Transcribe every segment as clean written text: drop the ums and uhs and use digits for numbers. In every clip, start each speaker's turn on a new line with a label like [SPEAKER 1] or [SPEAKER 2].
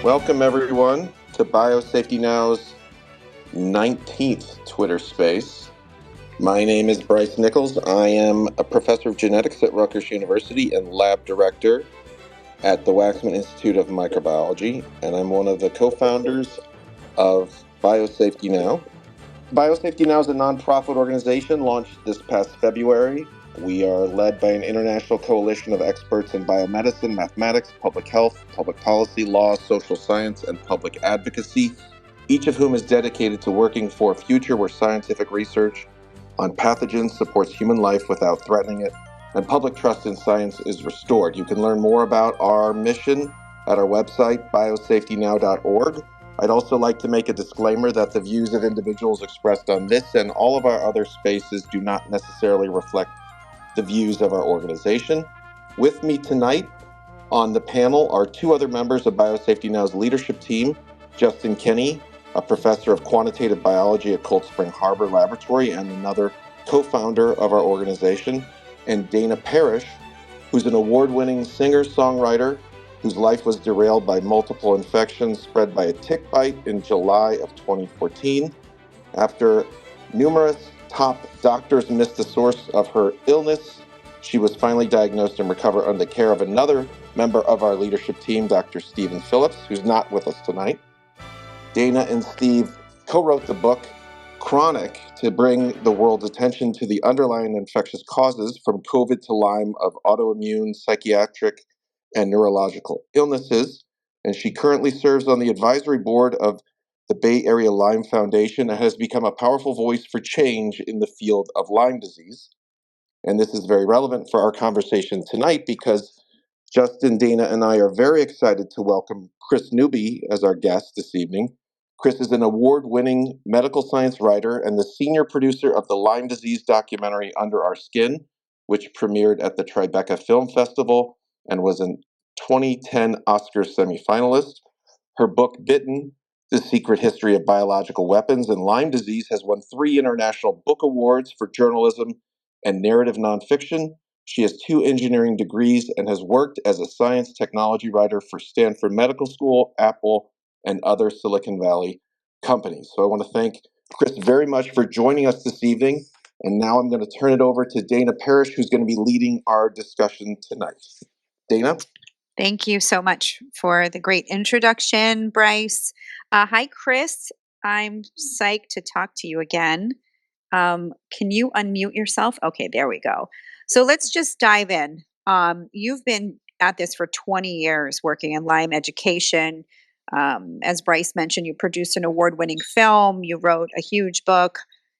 [SPEAKER 1] Welcome, everyone, to Biosafety Now's 19th Twitter Space. My name is Bryce Nichols. I am a professor of genetics at Rutgers University and lab director at the Waxman Institute of Microbiology, and I'm one of the co-founders of Biosafety Now. Biosafety Now is a nonprofit organization launched this past February. We are led by an international coalition of experts in biomedicine, mathematics, public health, public policy, law, social science, and public advocacy, each of whom is dedicated to working for a future where scientific research on pathogens supports human life without threatening it, and public trust in science is restored. You can learn more about our mission at our website, biosafetynow.org. I'd also like to make a disclaimer that the views of individuals expressed on this and all of our other spaces do not necessarily reflect the views of our organization. With me tonight on the panel are two other members of Biosafety Now's leadership team, Justin Kinney, a professor of quantitative biology at Cold Spring Harbor Laboratory and another co-founder of our organization, and Dana Parrish, who's an award-winning singer-songwriter whose life was derailed by multiple infections spread by a tick bite in July of 2014. After numerous top doctors missed the source of her illness, she was finally diagnosed and recovered under the care of another member of our leadership team, Dr. Stephen Phillips, who's not with us tonight. Dana and Steve co-wrote the book Chronic to bring the world's attention to the underlying infectious causes from COVID to Lyme of autoimmune, psychiatric, and neurological illnesses. And she currently serves on the advisory board of the Bay Area Lyme Foundation and has become a powerful voice for change in the field of Lyme disease. And this is very relevant for our conversation tonight because Justin, Dana, and I are very excited to welcome Kris Newby as our guest this evening. Kris is an award-winning medical science writer and the senior producer of the Lyme disease documentary Under Our Skin, which premiered at the Tribeca Film Festival and was a 2010 Oscar semifinalist. Her book, BITTEN, The Secret History of Biological Weapons and Lyme Disease, has won 3 international book awards for journalism and narrative nonfiction. She has 2 engineering degrees and has worked as a science technology writer for Stanford Medical School, Apple, and other Silicon Valley companies. So I want to thank Kris very much for joining us this evening. And now I'm going to turn it over to Dana Parrish, who's going to be leading our discussion tonight. Dana?
[SPEAKER 2] Thank you so much for the great introduction, Bryce. Hi, Kris. I'm psyched to talk to you again. Can you unmute yourself? Okay, there we go. So let's just dive in. You've been at this for 20 years working in Lyme education. As Bryce mentioned, you produced an award-winning film, you wrote a huge book,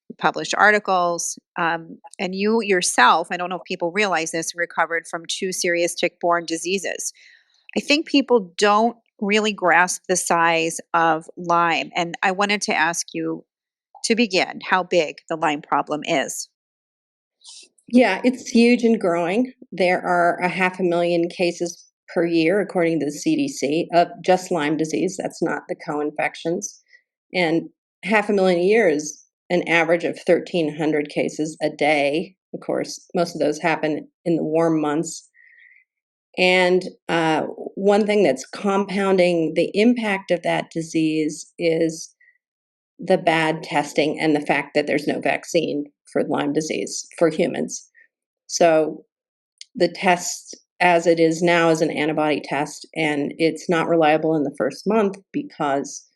[SPEAKER 2] you published articles, and you yourself, I don't know if people realize this, recovered from 2 serious tick-borne diseases. I think people don't really grasp the size of Lyme, and I wanted to ask you to begin how big the Lyme problem is.
[SPEAKER 3] Yeah, it's huge and growing. There are 500,000 cases per year, according to the CDC, of just Lyme disease. That's not the co-infections. And 500,000 a year is an average of 1,300 cases a day. Of course, most of those happen in the warm months. And one thing that's compounding the impact of that disease is the bad testing and the fact that there's no vaccine for Lyme disease for humans. So the test as it is now is an antibody test, and it's not reliable in the first month because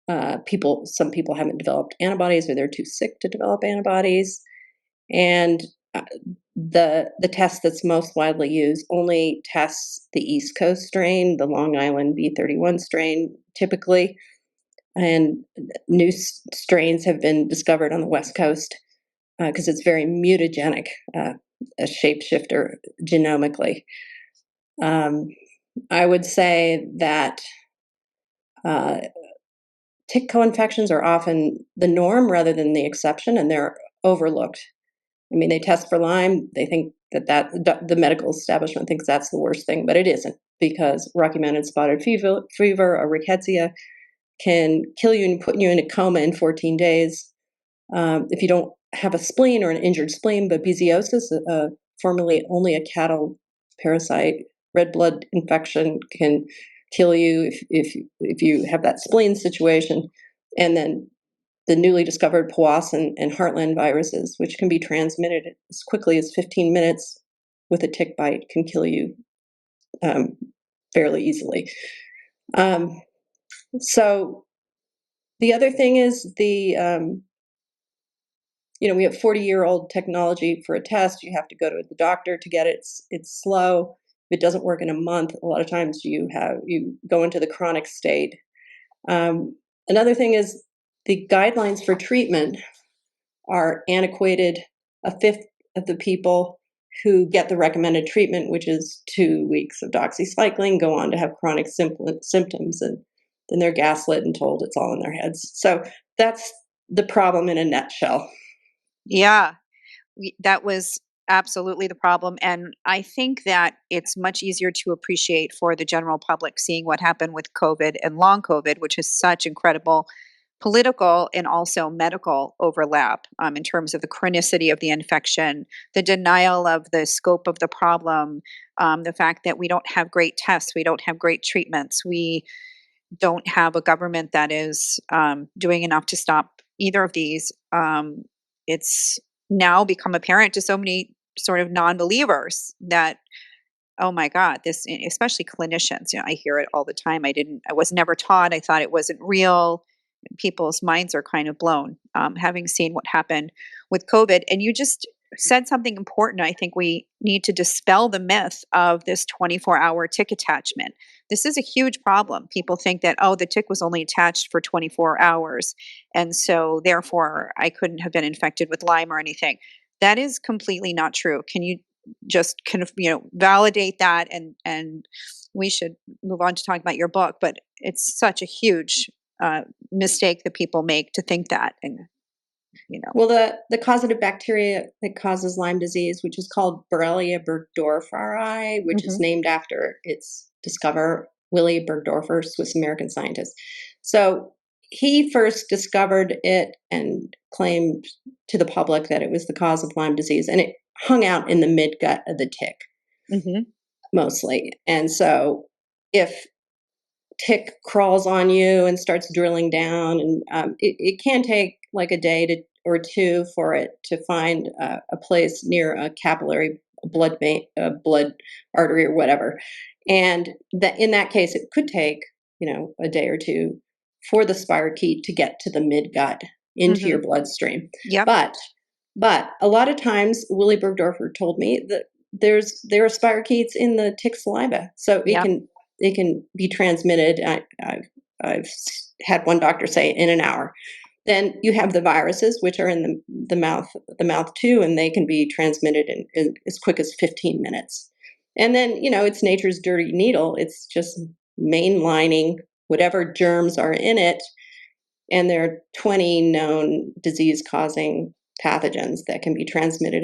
[SPEAKER 3] some people haven't developed antibodies or they're too sick to develop antibodies. And the test that's most widely used only tests the East Coast strain, the Long Island B31 strain typically. And new strains have been discovered on the West Coast because it's very mutagenic, a shapeshifter genomically. I would say that tick co-infections are often the norm rather than the exception, and they're overlooked. I mean, they test for Lyme. They think that the medical establishment thinks that's the worst thing, but it isn't, because Rocky Mountain spotted fever or rickettsia can kill you and put you in a coma in 14 days. If you don't have a spleen or an injured spleen, but babesiosis, formerly only a cattle parasite, red blood infection, can kill you if you have that spleen situation, and then the newly discovered Powassan and Heartland viruses, which can be transmitted as quickly as 15 minutes with a tick bite, can kill you fairly easily. So the other thing is we have 40-year-old technology for a test. You have to go to the doctor to get it. It's slow. If it doesn't work in a month, a lot of times you go into the chronic state. Another thing is the guidelines for treatment are antiquated. A fifth of the people who get the recommended treatment, which is 2 weeks of doxycycline, go on to have chronic symptoms, and then they're gaslit and told it's all in their heads. So that's the problem in a nutshell.
[SPEAKER 2] Yeah, that was absolutely the problem. And I think that it's much easier to appreciate for the general public seeing what happened with COVID and long COVID, which is such incredible political and also medical overlap in terms of the chronicity of the infection, the denial of the scope of the problem, the fact that we don't have great tests, we don't have great treatments, we don't have a government that is doing enough to stop either of these. It's now become apparent to so many sort of non-believers that, oh my God, this, especially clinicians, I hear it all the time. I was never taught. I thought it wasn't real. People's minds are kind of blown, having seen what happened with COVID. And you just said something important. I think we need to dispel the myth of this 24-hour tick attachment. This is a huge problem. People think that, oh, the tick was only attached for 24 hours. And so therefore I couldn't have been infected with Lyme or anything. That is completely not true. Can you just kind of, validate that? And we should move on to talk about your book, but it's such a huge mistake that people make to think that. And
[SPEAKER 3] well, the causative bacteria that causes Lyme disease, which is called Borrelia burgdorferi, which is named after its discoverer, Willy Burgdorfer, Swiss American scientist. So he first discovered it and claimed to the public that it was the cause of Lyme disease, and it hung out in the midgut of the tick, mostly. And so if tick crawls on you and starts drilling down, and it can take like a day or two for it to find a place near a capillary blood artery or whatever. And that in that case, it could take a day or two for the spirochete to get to the midgut into your bloodstream.
[SPEAKER 2] Yep.
[SPEAKER 3] But a lot of times, Willy Burgdorfer told me that there are spirochetes in the tick saliva, so it can be transmitted. I've had one doctor say in an hour. Then you have the viruses, which are in the mouth too, and they can be transmitted in as quick as 15 minutes. And then, it's nature's dirty needle. It's just mainlining whatever germs are in it. And there are 20 known disease-causing pathogens that can be transmitted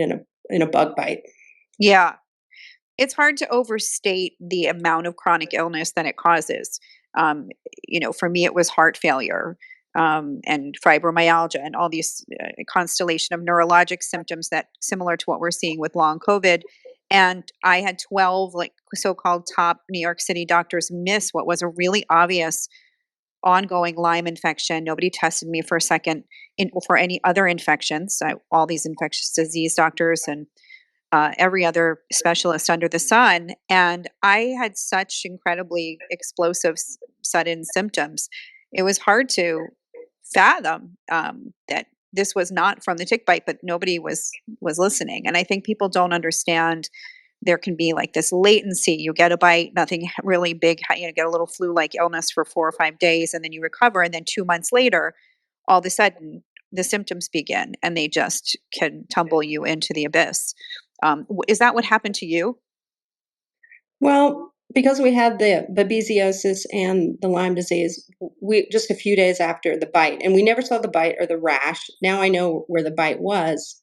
[SPEAKER 3] in a bug bite.
[SPEAKER 2] Yeah. It's hard to overstate the amount of chronic illness that it causes. For me, it was heart failure and fibromyalgia and all these constellation of neurologic symptoms that similar to what we're seeing with long COVID. And I had 12 so-called top New York City doctors miss what was a really obvious ongoing Lyme infection. Nobody tested me for a second for any other infections. All these infectious disease doctors and every other specialist under the sun. And I had such incredibly explosive, sudden symptoms. It was hard to fathom that this was not from the tick bite, but nobody was listening. And I think people don't understand there can be like this latency. You get a bite, nothing really big, get a little flu-like illness for 4 or 5 days, and then you recover. And then 2 months later, all of a sudden, the symptoms begin, and they just can tumble you into the abyss. Is that what happened to you?
[SPEAKER 3] Well, because we had the babesiosis and the Lyme disease, we just a few days after the bite, and we never saw the bite or the rash. Now I know where the bite was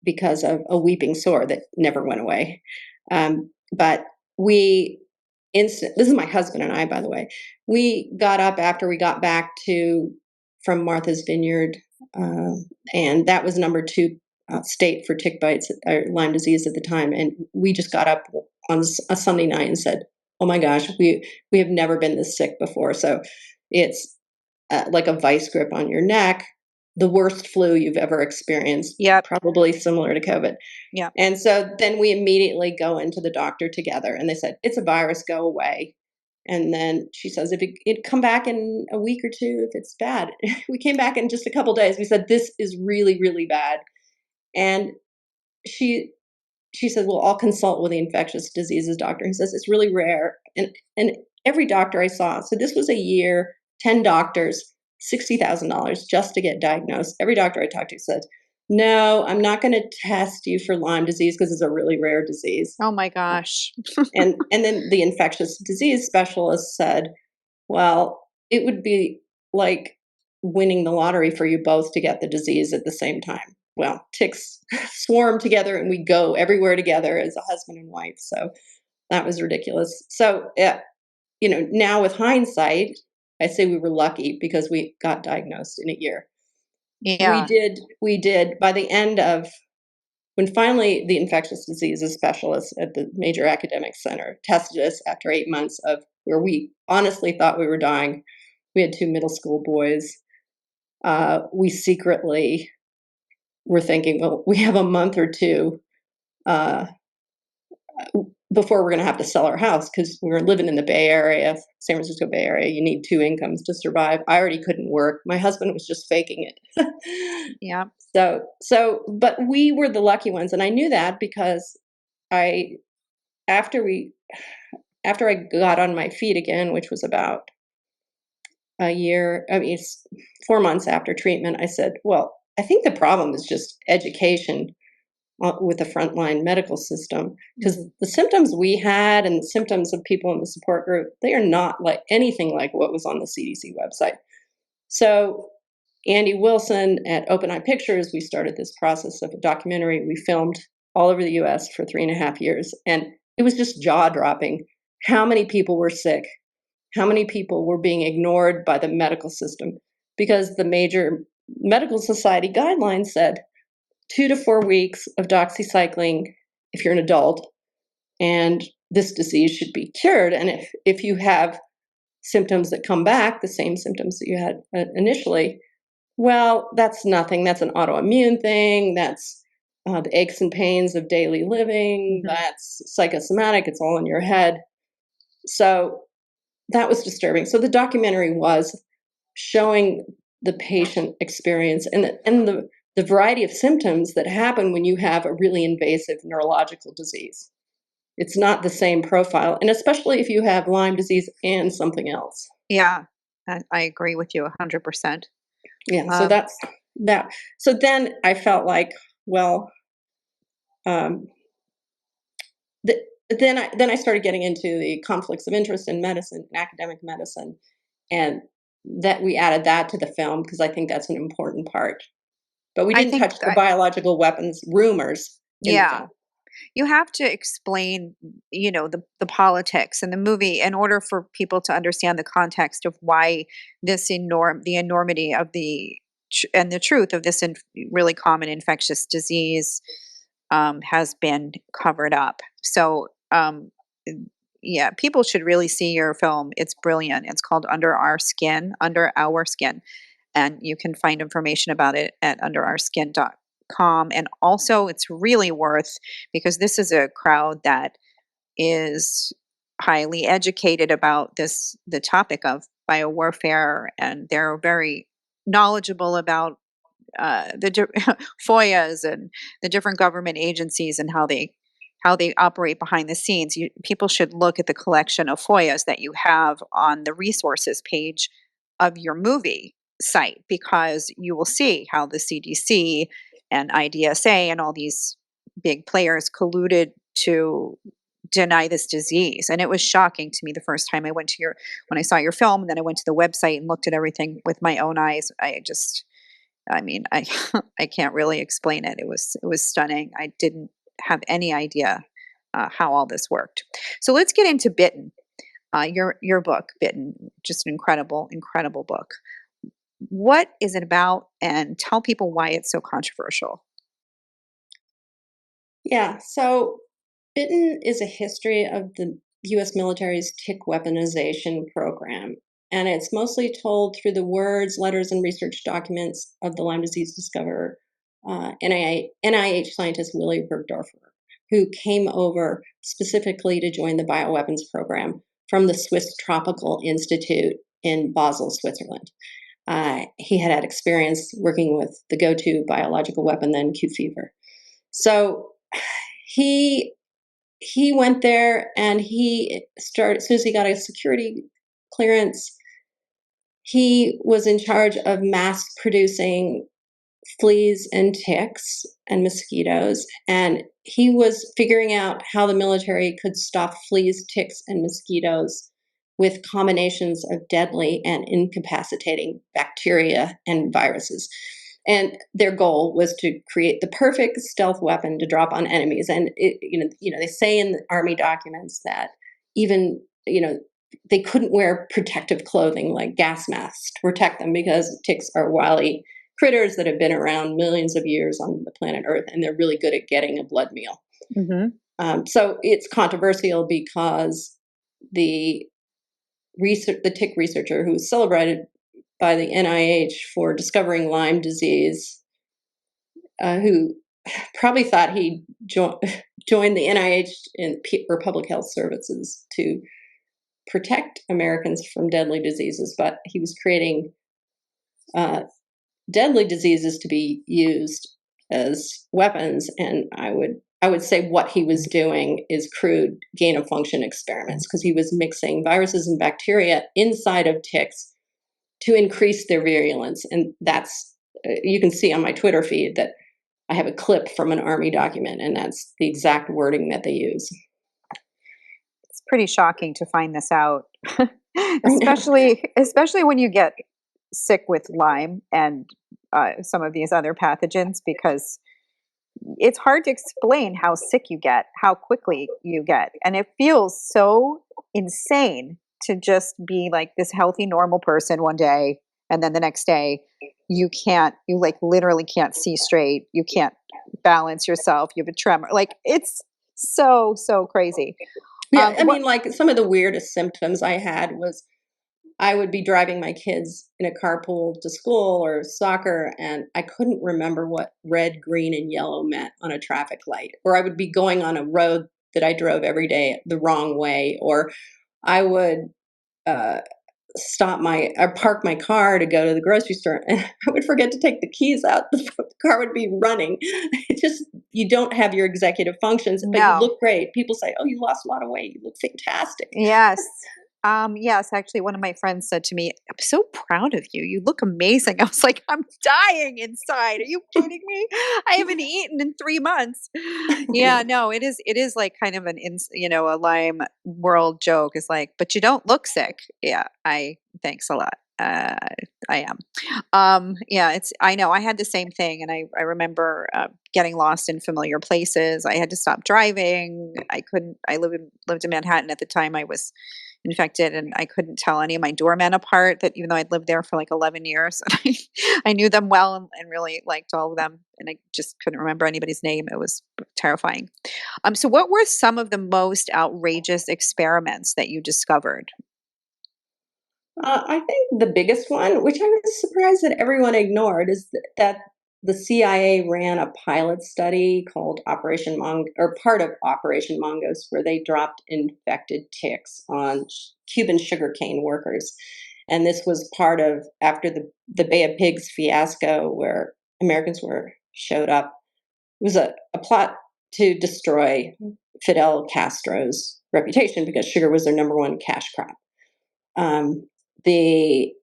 [SPEAKER 3] because of a weeping sore that never went away. But this is my husband and I, by the way. We got up after we got back from Martha's Vineyard, and that was number 2 state for tick bites or Lyme disease at the time. And we just got up on a Sunday night and said, oh my gosh, we have never been this sick before. So it's like a vice grip on your neck, the worst flu you've ever experienced,
[SPEAKER 2] Yep.
[SPEAKER 3] probably similar to COVID.
[SPEAKER 2] Yep.
[SPEAKER 3] And so then we immediately go into the doctor together, and they said, it's a virus, go away. And then she says, if it come back in a week or two, if it's bad. We came back in just a couple days. We said, this is really, really bad. And she she said, well, I'll consult with the infectious diseases doctor. He says, it's really rare. And every doctor I saw, so this was a year, 10 doctors, $60,000 just to get diagnosed. Every doctor I talked to said, no, I'm not going to test you for Lyme disease because it's a really rare disease.
[SPEAKER 2] Oh my gosh.
[SPEAKER 3] And then the infectious disease specialist said, well, it would be like winning the lottery for you both to get the disease at the same time. Well, ticks swarm together and we go everywhere together as a husband and wife. So that was ridiculous. So, now with hindsight, I say we were lucky because we got diagnosed in a year.
[SPEAKER 2] Yeah.
[SPEAKER 3] We did by the end of when finally the infectious diseases specialist at the major academic center tested us after 8 months of where we honestly thought we were dying. We had 2 middle school boys. We secretly were thinking, well, we have a month or two before we're going to have to sell our house because we were living in the Bay Area, San Francisco Bay Area. You need 2 incomes to survive. I already couldn't work. My husband was just faking it.
[SPEAKER 2] Yeah.
[SPEAKER 3] But we were the lucky ones, and I knew that because after I got on my feet again, which was about a year, 4 months after treatment, I said, well, I think the problem is just education with the frontline medical system, because the symptoms we had and the symptoms of people in the support group, they are not like anything like what was on the CDC website. So Andy Wilson at Open Eye Pictures, we started this process of a documentary we filmed all over the US for 3.5 years. And it was just jaw-dropping how many people were sick, how many people were being ignored by the medical system, because the major medical society guidelines said 2 to 4 weeks of doxycycline if you're an adult, and this disease should be cured. And if you have symptoms that come back, the same symptoms that you had initially, well, that's nothing. That's an autoimmune thing. That's the aches and pains of daily living.
[SPEAKER 2] Mm-hmm.
[SPEAKER 3] That's psychosomatic. It's all in your head. So that was disturbing. So the documentary was showing the patient experience and the variety of symptoms that happen when you have a really invasive neurological disease. It's not the same profile, and especially if you have Lyme disease and something else.
[SPEAKER 2] Yeah. I agree with you 100%.
[SPEAKER 3] Yeah, so that's that. So then I felt like, well, then I started getting into the conflicts of interest in medicine, in academic medicine, and that we added that to the film because I think that's an important part. But we
[SPEAKER 2] I
[SPEAKER 3] didn't
[SPEAKER 2] think
[SPEAKER 3] touch the biological weapons rumors in the film.
[SPEAKER 2] you have to explain, the politics in the movie in order for people to understand the context of why the enormity of and the truth of this really common infectious disease has been covered up. So, yeah, people should really see your film. It's brilliant. It's called Under Our Skin, and you can find information about it at underourskin.com. And also, it's really worth, because this is a crowd that is highly educated about the topic of biowarfare, and they're very knowledgeable about FOIAs and the different government agencies and how they operate behind the scenes. People should look at the collection of FOIAs that you have on the resources page of your movie site, because you will see how the CDC and IDSA and all these big players colluded to deny this disease. And it was shocking to me the first time when I saw your film, and then I went to the website and looked at everything with my own eyes. I I can't really explain it. It was stunning. I didn't have any idea how all this worked. So let's get into BITTEN. Your book, BITTEN, just an incredible book. What is it about, and tell people why it's so controversial?
[SPEAKER 3] Yeah, so BITTEN is a history of the U.S. military's tick weaponization program. And it's mostly told through the words, letters, and research documents of the Lyme disease discoverer, NIH scientist Willy Bergdorfer, who came over specifically to join the bioweapons program from the Swiss Tropical Institute in Basel, Switzerland. He had experience working with the go-to biological weapon then, Q fever. So he went there and he started, as soon as he got a security clearance, he was in charge of mass producing fleas and ticks and mosquitoes. And he was figuring out how the military could stop fleas, ticks, and mosquitoes with combinations of deadly and incapacitating bacteria and viruses. And their goal was to create the perfect stealth weapon to drop on enemies. And they say in the Army documents that even they couldn't wear protective clothing like gas masks to protect them because ticks are wily critters that have been around millions of years on the planet Earth, and they're really good at getting a blood meal. Mm-hmm. So it's controversial because the tick researcher who was celebrated by the NIH for discovering Lyme disease, who probably thought he joined the NIH or public health services to protect Americans from deadly diseases, but he was creating deadly diseases to be used as weapons. And I would say what he was doing is crude gain of function experiments, because he was mixing viruses and bacteria inside of ticks to increase their virulence. And that's, you can see on my Twitter feed that I have a clip from an Army document, and that's the exact wording that they use.
[SPEAKER 2] It's pretty shocking to find this out, especially when you get sick with Lyme and some of these other pathogens, because it's hard to explain how sick you get, how quickly you get. And it feels so insane to just be like this healthy, normal person one day, and then the next day you like literally can't see straight. You can't balance yourself. You have a tremor. Like, it's so crazy.
[SPEAKER 3] Yeah, I mean, like, some of the weirdest symptoms I had was I would be driving my kids in a carpool to school or soccer, and I couldn't remember what red, green, and yellow meant on a traffic light. Or I would be going on a road that I drove every day the wrong way. Or I would park my car to go to the grocery store, and I would forget to take the keys out. The car would be running. It just, you don't have your executive functions, but you look great. People say, "Oh, you lost a lot of weight. You look fantastic."
[SPEAKER 2] Yes. Yes, actually, one of my friends said to me, "I'm so proud of you. You look amazing." I was like, "I'm dying inside. Are you kidding me? I haven't eaten in 3 months." Yeah, no, it is like kind of a Lyme world joke. It's like, "But you don't look sick." Yeah, thanks a lot. I am. Yeah, I know I had the same thing, and I remember getting lost in familiar places. I had to stop driving. I lived in Manhattan at the time I was infected, and I couldn't tell any of my doormen apart, that even though I'd lived there for like 11 years, and I knew them well and really liked all of them, and I just couldn't remember anybody's name. It was terrifying. So what were some of the most outrageous experiments that you discovered?
[SPEAKER 3] I think the biggest one, which I was surprised that everyone ignored, is that the CIA ran a pilot study called Operation or part of Operation Mongoose, where they dropped infected ticks on Cuban sugarcane workers. And this was part of, after the Bay of Pigs fiasco, where Americans showed up. It was a plot to destroy Fidel Castro's reputation, because sugar was their number one cash crop. The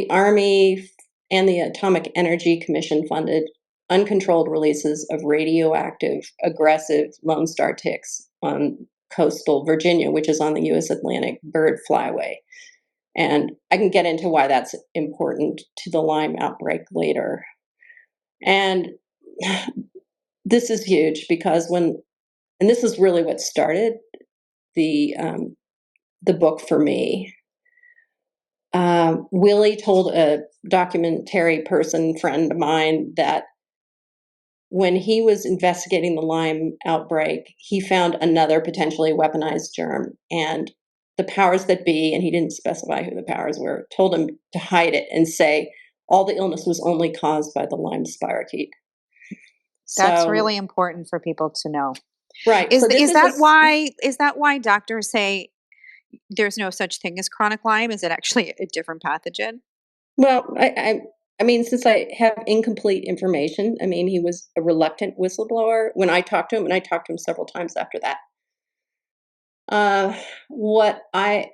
[SPEAKER 3] Army and the Atomic Energy Commission funded uncontrolled releases of radioactive, aggressive Lone Star ticks on coastal Virginia, which is on the U.S. Atlantic bird flyway. And I can get into why that's important to the Lyme outbreak later. And this is huge, because and this is really what started the book for me. Willie told a documentary friend of mine, that when he was investigating the Lyme outbreak, he found another potentially weaponized germ, and the powers that be, and he didn't specify who the powers were, told him to hide it and say all the illness was only caused by the Lyme spirochete.
[SPEAKER 2] That's
[SPEAKER 3] So,
[SPEAKER 2] really important for people to know.
[SPEAKER 3] right.
[SPEAKER 2] Is
[SPEAKER 3] So this
[SPEAKER 2] is
[SPEAKER 3] is
[SPEAKER 2] that why doctors say there's no such thing as chronic Lyme? Is it actually a different pathogen?
[SPEAKER 3] well, I mean, since I have incomplete information, I mean, he was a reluctant whistleblower when I talked to him, and I talked to him several times after that. Uh, what I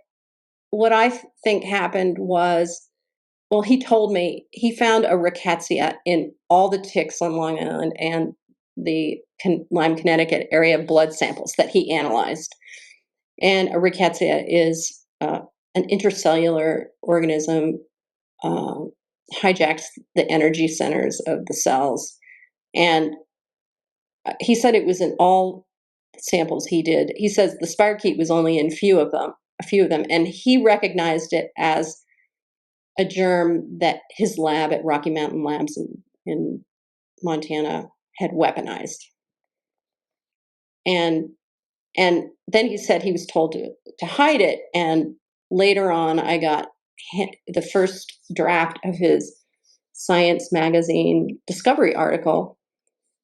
[SPEAKER 3] think happened was, well, he told me he found a rickettsia in all the ticks on Long Island and the Lyme, Connecticut area blood samples that he analyzed. And a rickettsia is an intercellular organism, uh, hijacks the energy centers of the cells. And he said it was in all samples he did. He says the spirochete was only in a few of them, and he recognized it as a germ that his lab at Rocky Mountain Labs in Montana had weaponized. And then he said he was told to hide it. And later on, I got the first draft of his Science magazine discovery article,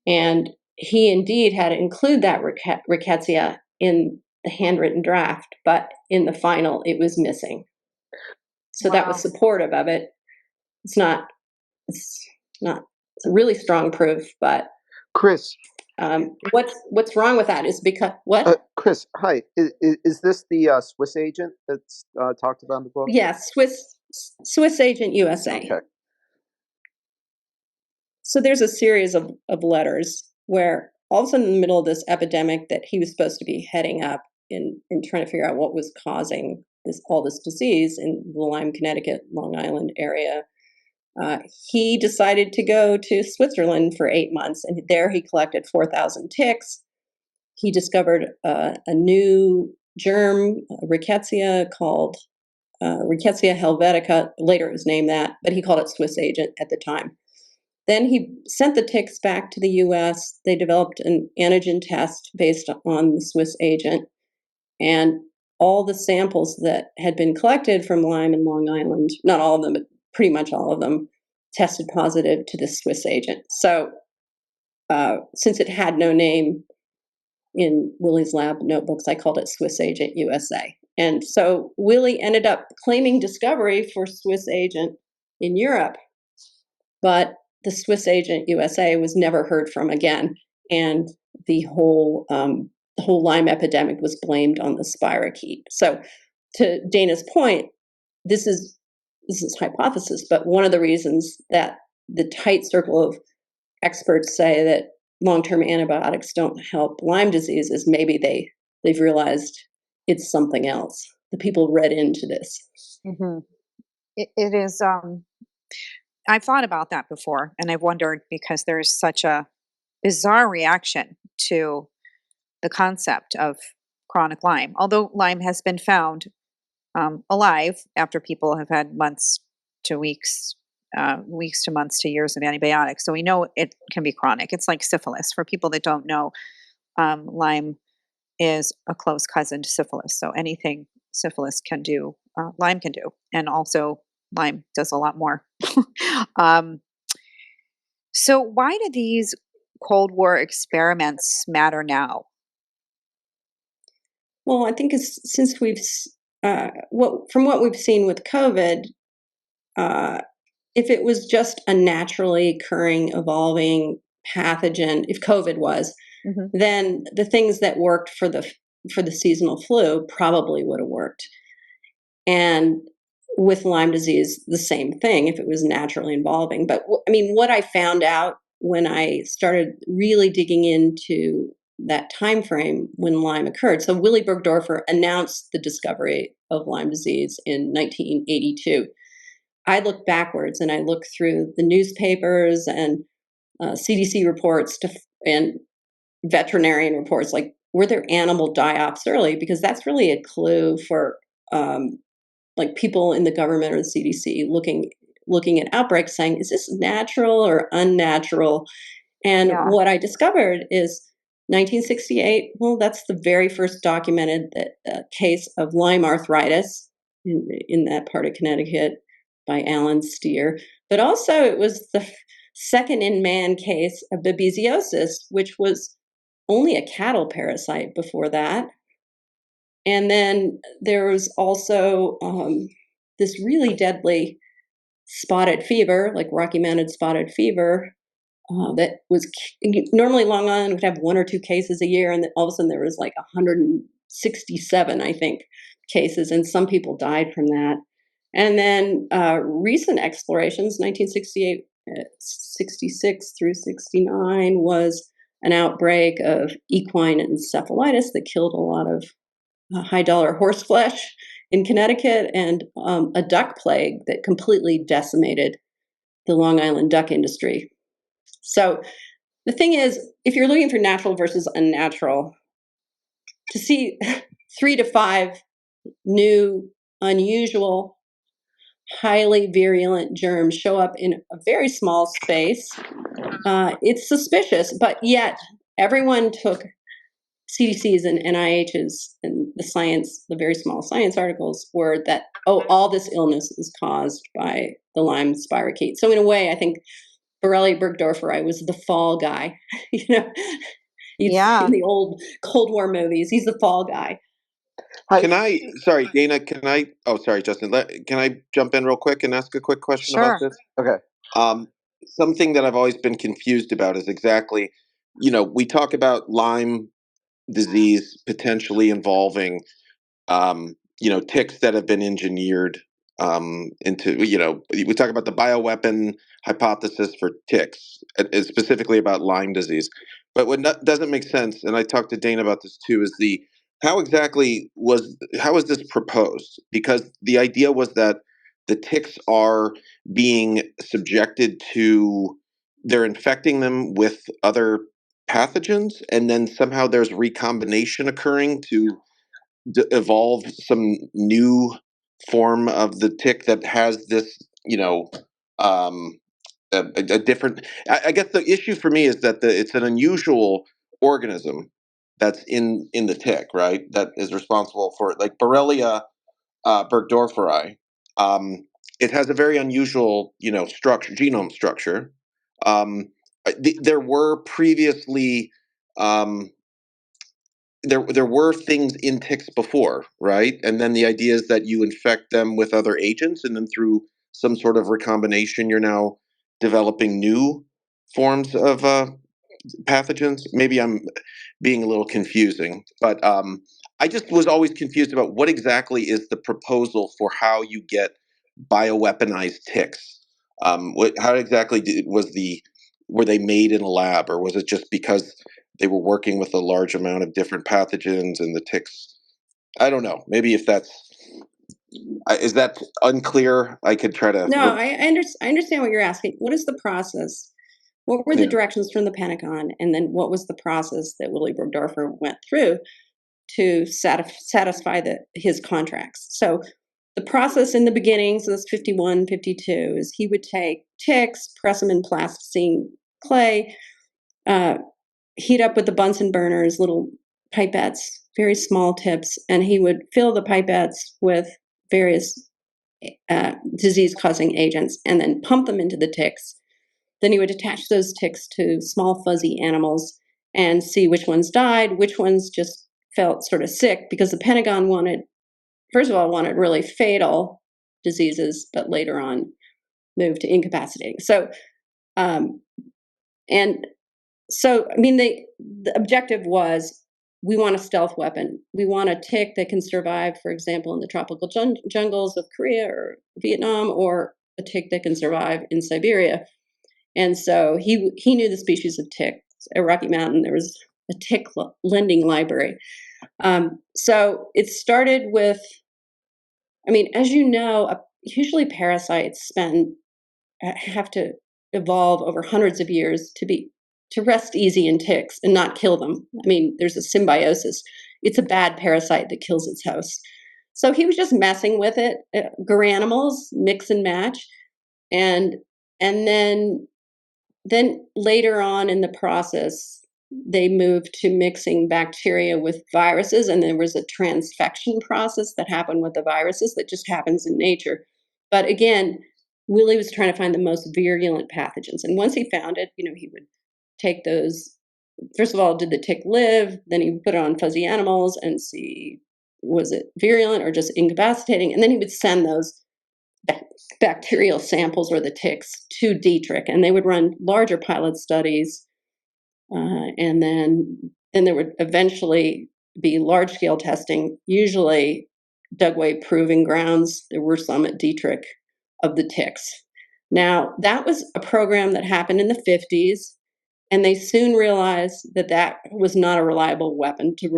[SPEAKER 3] and he indeed had to include that rickettsia in the handwritten draft, but in the final, it was missing. So that was
[SPEAKER 2] Wow.
[SPEAKER 3] supportive of it. It's not. It's not. It's a really strong proof, but
[SPEAKER 4] Kris,
[SPEAKER 3] what's wrong with that is because what?
[SPEAKER 4] Kris, hi. Is this the Swiss agent that's talked about in the book?
[SPEAKER 3] Yes, Swiss Agent USA.
[SPEAKER 4] Okay.
[SPEAKER 3] So there's a series of letters where all of a sudden in the middle of this epidemic that he was supposed to be heading up in trying to figure out what was causing all this disease in the Lyme, Connecticut, Long Island area, he decided to go to Switzerland for 8 months, and there he collected 4,000 ticks. He discovered a new germ, rickettsia, called Rickettsia helvetica. Later it was named that, but he called it Swiss agent at the time. Then he sent the ticks back to the US. They developed an antigen test based on the Swiss agent, and all the samples that had been collected from Lyme and Long Island, not all of them, but pretty much all of them, tested positive to the Swiss agent. So since it had no name in Willie's lab notebooks, I called it Swiss Agent USA. And so Willie ended up claiming discovery for Swiss agent in Europe, but the Swiss Agent USA was never heard from again, and the whole Lyme epidemic was blamed on the spirochete. So, to Dana's point, this is hypothesis, but one of the reasons that the tight circle of experts say that long-term antibiotics don't help Lyme disease is maybe they've realized it's something else. The people read into this.
[SPEAKER 2] Mm-hmm. It is. I've thought about that before, and I've wondered because there's such a bizarre reaction to the concept of chronic Lyme. Although Lyme has been found alive after people have had months to weeks, weeks to months to years of antibiotics. So we know it can be chronic. It's like syphilis. For people that don't know, Lyme is a close cousin to syphilis. So anything syphilis can do, Lyme can do. And also, Lyme does a lot more. um, so why do these Cold War experiments matter now?
[SPEAKER 3] Well, I think since we've from what we've seen with COVID, if it was just a naturally occurring, evolving pathogen, if COVID was, then the things that worked for the seasonal flu probably would have worked. And with Lyme disease, the same thing if it was naturally evolving. But I mean, what I found out when I started really digging into that time frame when Lyme occurred. So Willy Burgdorfer announced the discovery of Lyme disease in 1982. I looked backwards and I looked through the newspapers and CDC reports and veterinarian reports, like were there animal die-offs early? Because that's really a clue for like people in the government or the CDC looking at outbreaks saying, is this natural or unnatural? And
[SPEAKER 2] Yeah.
[SPEAKER 3] what I discovered is 1968, well, that's the very first documented case of Lyme arthritis in that part of Connecticut by Alan Steer. But also, it was the second in man case of babesiosis, which was only a cattle parasite before that. And then there was also this really deadly spotted fever, like Rocky Mountain spotted fever, that was normally Long Island would have one or two cases a year, and then all of a sudden there was like 167, I think, cases, and some people died from that. And then recent explorations, 1968, 66 through 69, was an outbreak of equine encephalitis that killed a lot of high dollar horse flesh in Connecticut, and a duck plague that completely decimated the Long Island duck industry. So the thing is, if you're looking for natural versus unnatural, to see 3 to 5 new, unusual, highly virulent germs show up in a very small space, it's suspicious. But yet, everyone took CDC's and NIH's and the very small science articles were that, oh, all this illness is caused by the Lyme spirochete. So in a way, I think Borrelia burgdorferi was the fall guy. you know, you'd see in the old Cold War movies. He's the fall guy.
[SPEAKER 1] Sorry, Dana, sorry, Justin, can I jump in real quick and ask a quick question about
[SPEAKER 2] Sure.
[SPEAKER 1] this?
[SPEAKER 4] Okay.
[SPEAKER 1] Something that I've always been confused about is exactly, we talk about Lyme disease potentially involving ticks that have been engineered into, we talk about the bioweapon hypothesis for ticks, specifically about Lyme disease. But what doesn't make sense, and I talked to Dana about this too, is how was this proposed? Because the idea was that the ticks are being subjected to, they're infecting them with other pathogens, and then somehow there's recombination occurring to evolve some new form of the tick that has this, um, a different. I guess the issue for me is that it's an unusual organism that's in the tick, right? That is responsible for, like, Borrelia burgdorferi. It has a very unusual, genome structure. There were previously. There were things in ticks before, right? And then the idea is that you infect them with other agents, and then through some sort of recombination, you're now developing new forms of pathogens. Maybe I'm being a little confusing, but I just was always confused about what exactly is the proposal for how you get bioweaponized ticks. How exactly were they made in a lab, or was it just because they were working with a large amount of different pathogens and the ticks? I don't know. Maybe if is that unclear? I could try to.
[SPEAKER 3] No, I understand what you're asking. What is the process? What were the
[SPEAKER 1] Yeah.
[SPEAKER 3] directions from the Pentagon? And then what was the process that Willy Burgdorfer went through to satisfy his contracts? So the process in the beginning, so that's 51, 52, is he would take ticks, press them in plasticine clay, heat up with the Bunsen burners, little pipettes, very small tips, and he would fill the pipettes with various disease-causing agents and then pump them into the ticks. Then he would attach those ticks to small fuzzy animals and see which ones died, which ones just felt sort of sick, because the Pentagon wanted really fatal diseases, but later on moved to incapacitating. So, and so, I mean, the objective was, we want a stealth weapon. We want a tick that can survive, for example, in the tropical jungles of Korea or Vietnam, or a tick that can survive in Siberia. And so he knew the species of ticks. At Rocky Mountain, there was a tick lending library. So it started with, I mean, as you know, usually parasites have to evolve over hundreds of years to rest easy in ticks and not kill them. I mean, there's a symbiosis. It's a bad parasite that kills its host. So he was just messing with it. Garanimals, mix and match, and then then later on in the process, they moved to mixing bacteria with viruses, and there was a transfection process that happened with the viruses that just happens in nature. But again, Willie was trying to find the most virulent pathogens. And once he found it, he would take those. First of all, did the tick live? Then he would put it on fuzzy animals and see, was it virulent or just incapacitating? And then he would send those bacterial samples or the ticks to Dietrich, and they would run larger pilot studies, and then there would eventually be large scale testing, usually Dugway proving grounds. There were some at Dietrich of the ticks. Now, that was a program that happened in the 50s, and they soon realized that that was not a reliable weapon to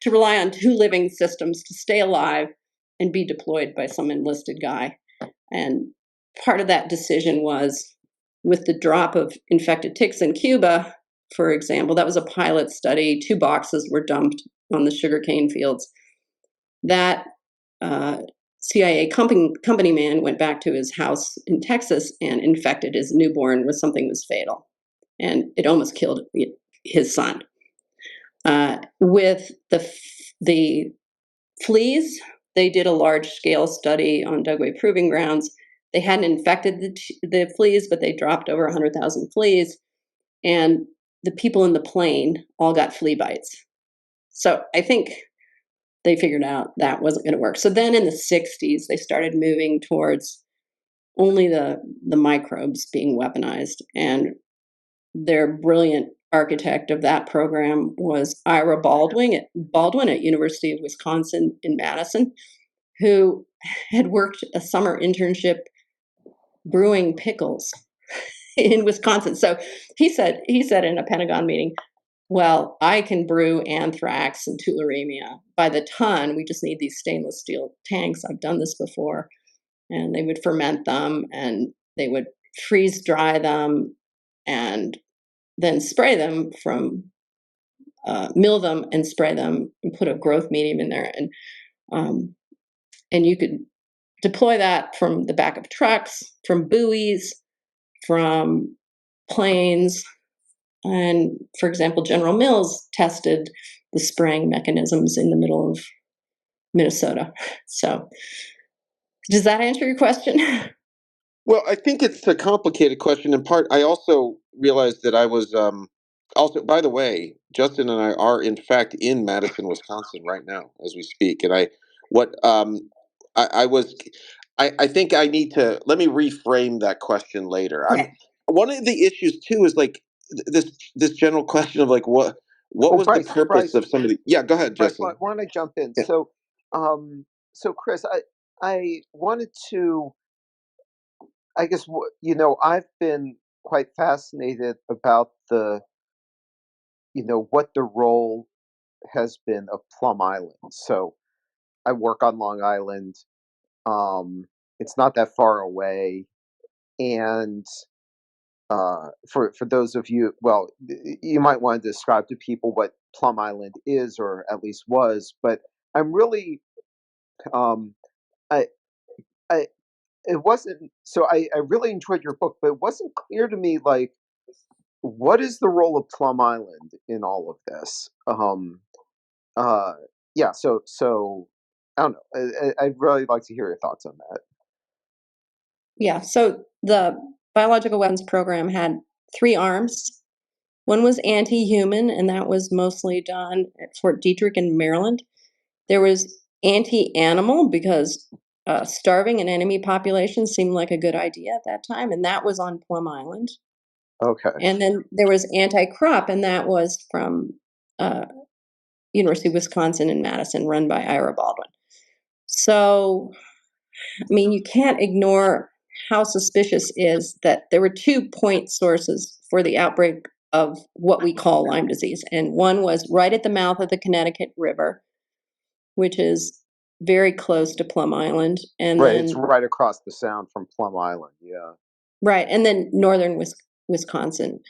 [SPEAKER 3] rely on two living systems to stay alive and be deployed by some enlisted guy. And part of that decision was with the drop of infected ticks in Cuba, for example, that was a pilot study. 2 boxes were dumped on the sugarcane fields. That CIA company man went back to his house in Texas and infected his newborn with something that was fatal. And it almost killed his son. With the fleas, they did a large-scale study on Dugway Proving Grounds. They hadn't infected the fleas, but they dropped over 100,000 fleas, and the people in the plane all got flea bites. So I think they figured out that wasn't going to work. So then in the 60s, they started moving towards only the microbes being weaponized, and their brilliant architect of that program was Ira Baldwin at University of Wisconsin in Madison, who had worked a summer internship brewing pickles in Wisconsin. So he said in a Pentagon meeting, well, I can brew anthrax and tularemia by the ton. We just need these stainless steel tanks. I've done this before. And they would ferment them, and they would freeze dry them, and then spray them mill them and spray them and put a growth medium in there. And you could deploy that from the back of trucks, from buoys, from planes. And for example, General Mills tested the spraying mechanisms in the middle of Minnesota. So does that answer your question?
[SPEAKER 1] Well, I think it's a complicated question. In part, I also realized that I was also. By the way, Justin and I are in fact in Madison, Wisconsin, right now as we speak. And what I was, I think I need to let me reframe that question later.
[SPEAKER 3] Okay.
[SPEAKER 1] One of the issues too is like this general question of like what
[SPEAKER 4] Well,
[SPEAKER 1] was the purpose of some of the. Yeah, go ahead,
[SPEAKER 4] Bryce,
[SPEAKER 1] Justin.
[SPEAKER 4] why don't I jump in?
[SPEAKER 1] Yeah.
[SPEAKER 4] So Kris, I wanted to, I guess, I've been quite fascinated about what the role has been of Plum Island. So I work on Long Island. It's not that far away, and for those of you, well, you might want to describe to people what Plum Island is, or at least was. But I'm really, um, I, I, it wasn't. So I really enjoyed your book, but it wasn't clear to me like what is the role of Plum Island in all of this. Uh, yeah. So I don't know. I'd really like to hear your thoughts on that.
[SPEAKER 3] Yeah. So the biological weapons program had 3 arms. One was anti-human, and that was mostly done at Fort Detrick in Maryland. There was anti-animal because starving an enemy population seemed like a good idea at that time, and that was on Plum Island.
[SPEAKER 4] Okay.
[SPEAKER 3] And then there was anti-crop, and that was from University of Wisconsin in Madison, run by Ira Baldwin. So, I mean, you can't ignore how suspicious is that there were 2 point sources for the outbreak of what we call Lyme disease. And one was right at the mouth of the Connecticut River, which is very close to Plum Island. And
[SPEAKER 4] Right,
[SPEAKER 3] then,
[SPEAKER 4] it's right across the sound from Plum Island. Yeah.
[SPEAKER 3] right, and then northern Wisconsin.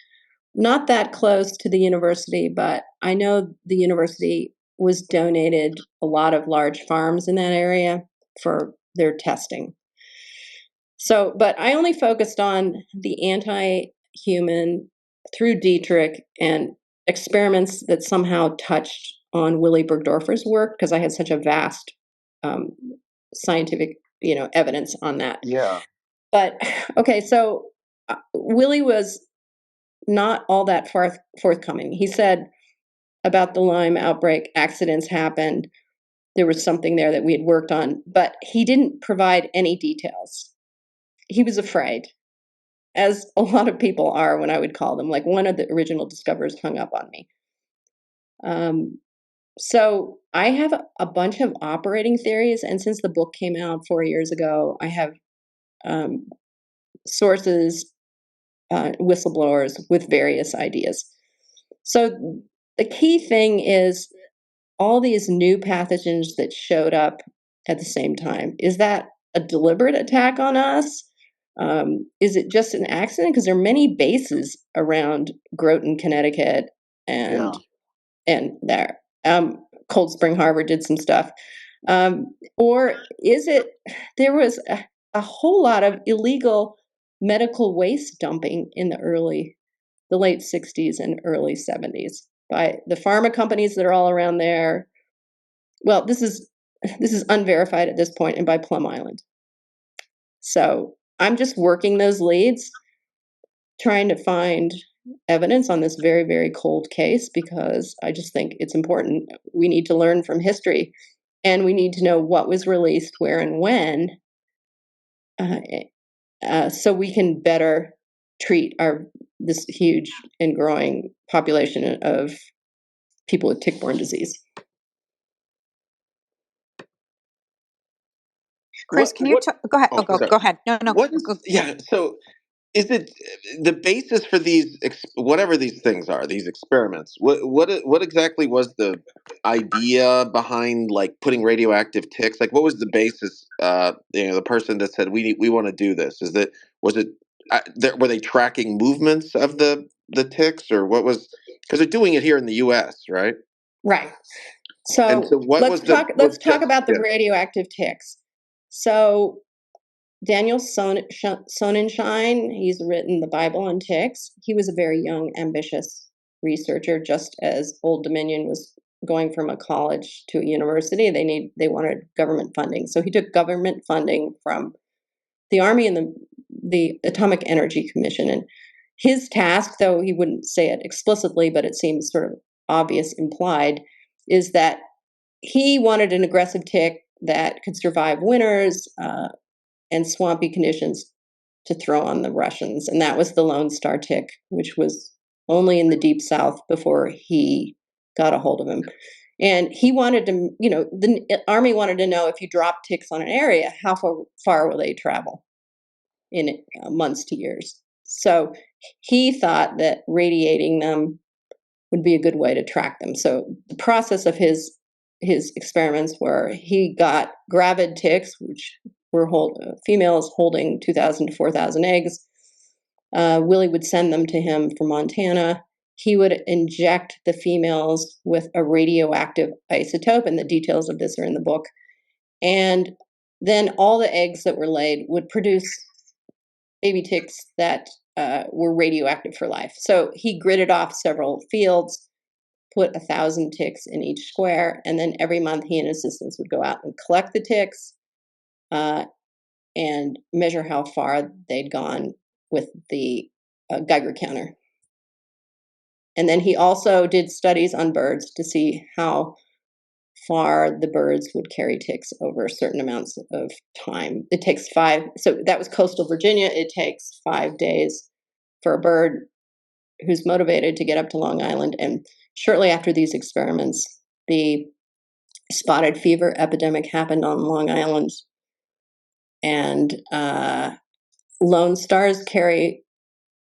[SPEAKER 3] Not that close to the university, but I know the university was donated a lot of large farms in that area for their testing. So, but I only focused on the human through Dietrich and experiments that somehow touched on Willy Bergdorfer's work, because I had such a vast scientific, evidence on that.
[SPEAKER 4] Yeah.
[SPEAKER 3] But okay, so Willy was not all that forthcoming. He said about the Lyme outbreak, accidents happened. There was something there that we had worked on, but he didn't provide any details. He was afraid, as a lot of people are when I would call them. Like one of the original discoverers hung up on me. So I have a bunch of operating theories, and since the book came out 4 years ago, I have sources, whistleblowers with various ideas. So the key thing is all these new pathogens that showed up at the same time. Is that a deliberate attack on us? Is it just an accident? Because there are many bases around Groton, Connecticut, and there. Cold Spring Harbor did some stuff. Or is it there was a whole lot of illegal medical waste dumping in the late 60s and early 70s by the pharma companies that are all around there. Well, this is unverified at this point, and by Plum Island. So I'm just working those leads, trying to find evidence on this very, very cold case, because I just think it's important. We need to learn from history, and we need to know what was released, where, and when, so we can better treat this huge and growing population of people with tick-borne disease.
[SPEAKER 2] Kris, can you go ahead?
[SPEAKER 1] Oh, sorry.
[SPEAKER 2] Go ahead. No,
[SPEAKER 1] What is, yeah, so is it the basis for these whatever these things are, these experiments? What exactly was the idea behind like putting radioactive ticks? Like, what was the basis? The person that said we want to do this. Was it were they tracking movements of the ticks, or what was? Because they're doing it here in the U.S., right?
[SPEAKER 3] Right.
[SPEAKER 1] And
[SPEAKER 3] So
[SPEAKER 1] so what
[SPEAKER 3] let's
[SPEAKER 1] was the?
[SPEAKER 3] talk. Let's talk
[SPEAKER 1] Just,
[SPEAKER 3] about the
[SPEAKER 1] yeah.
[SPEAKER 3] radioactive ticks. So Daniel Sonnenschein, he's written the Bible on ticks. He was a very young, ambitious researcher, just as Old Dominion was going from a college to a university. They wanted government funding, so he took government funding from the Army and the Atomic Energy Commission. And his task, though he wouldn't say it explicitly, but it seems sort of obvious implied, is that he wanted an aggressive tick that could survive winters and swampy conditions to throw on the Russians. And that was the Lone Star tick, which was only in the Deep South before he got a hold of him. And he wanted to, the Army wanted to know, if you drop ticks on an area, how far will they travel in months to years? So he thought that radiating them would be a good way to track them. So the process of his experiments were, he got gravid ticks, which were females holding 2,000 to 4,000 eggs. Willie would send them to him from Montana. He would inject the females with a radioactive isotope, and the details of this are in the book. And then all the eggs that were laid would produce baby ticks that were radioactive for life. So he gridded off several fields, put 1,000 ticks in each square, and then every month he and his assistants would go out and collect the ticks and measure how far they'd gone with the Geiger counter. And then he also did studies on birds to see how far the birds would carry ticks over certain amounts of time. It takes so that was coastal Virginia. It takes 5 days for a bird who's motivated to get up to Long Island. And shortly after these experiments, the spotted fever epidemic happened on Long Island. And Lone Stars carry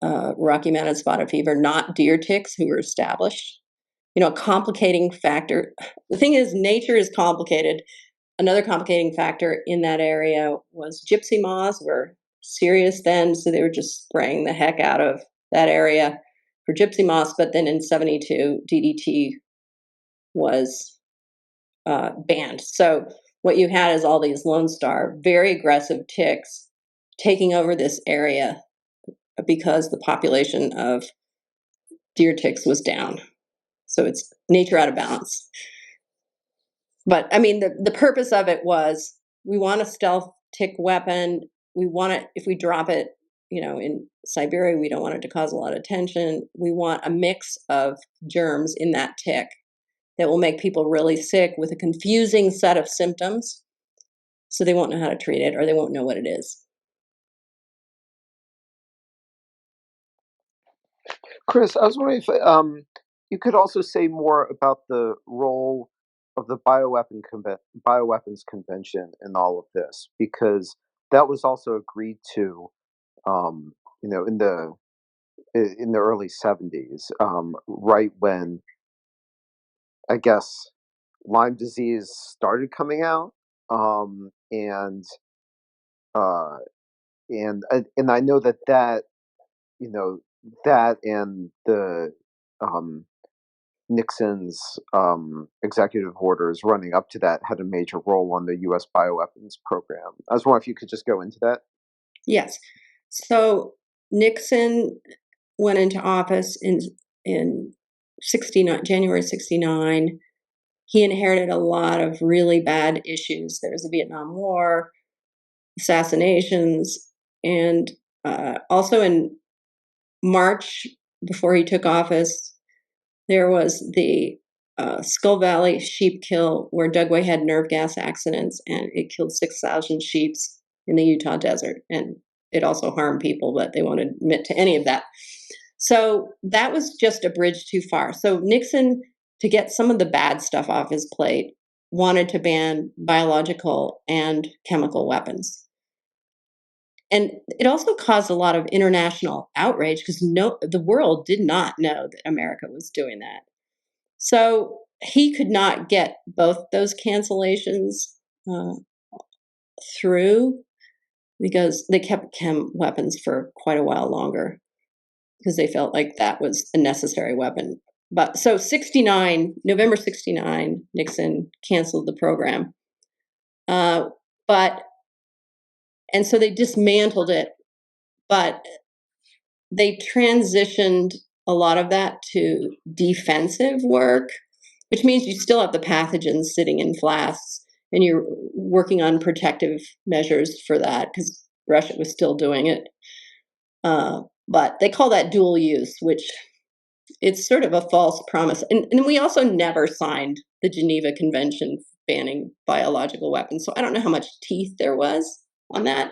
[SPEAKER 3] Rocky Mountain spotted fever, not deer ticks who were established. A complicating factor. The thing is, nature is complicated. Another complicating factor in that area was gypsy moths were serious then, so they were just spraying the heck out of that area for gypsy moths. But then in 1972, DDT was banned. So what you had is all these Lone Star, very aggressive ticks taking over this area because the population of deer ticks was down. So it's nature out of balance. But I mean, the purpose of it was, we want a stealth tick weapon. We want it, if we drop it, in Siberia, we don't want it to cause a lot of attention. We want a mix of germs in that tick that will make people really sick with a confusing set of symptoms, so they won't know how to treat it, or they won't know what it is.
[SPEAKER 4] Kris, I was wondering if you could also say more about the role of the bioweapons convention in all of this, because that was also agreed to, in the early 70s, right when, I guess, Lyme disease started coming out, and I know that that and the Nixon's executive orders running up to that had a major role on the U.S. bioweapons program. I was wondering if you could just go into that.
[SPEAKER 3] Yes. So Nixon went into office in 69, January 69. He inherited a lot of really bad issues. There was the Vietnam War, assassinations, and also in March, before he took office, there was the Skull Valley sheep kill, where Dugway had nerve gas accidents, and it killed 6,000 sheep in the Utah desert. And it also harmed people, but they won't admit to any of that. So that was just a bridge too far. So Nixon, to get some of the bad stuff off his plate, wanted to ban biological and chemical weapons. And it also caused a lot of international outrage, because the world did not know that America was doing that. So he could not get both those cancellations through, because they kept chem weapons for quite a while longer, because they felt like that was a necessary weapon. But so November 69, Nixon canceled the program. And so they dismantled it, but they transitioned a lot of that to defensive work, which means you still have the pathogens sitting in flasks, and you're working on protective measures for that, because Russia was still doing it. But they call that dual use, which it's sort of a false promise. And we also never signed the Geneva Convention banning biological weapons. So I don't know how much teeth there was on that.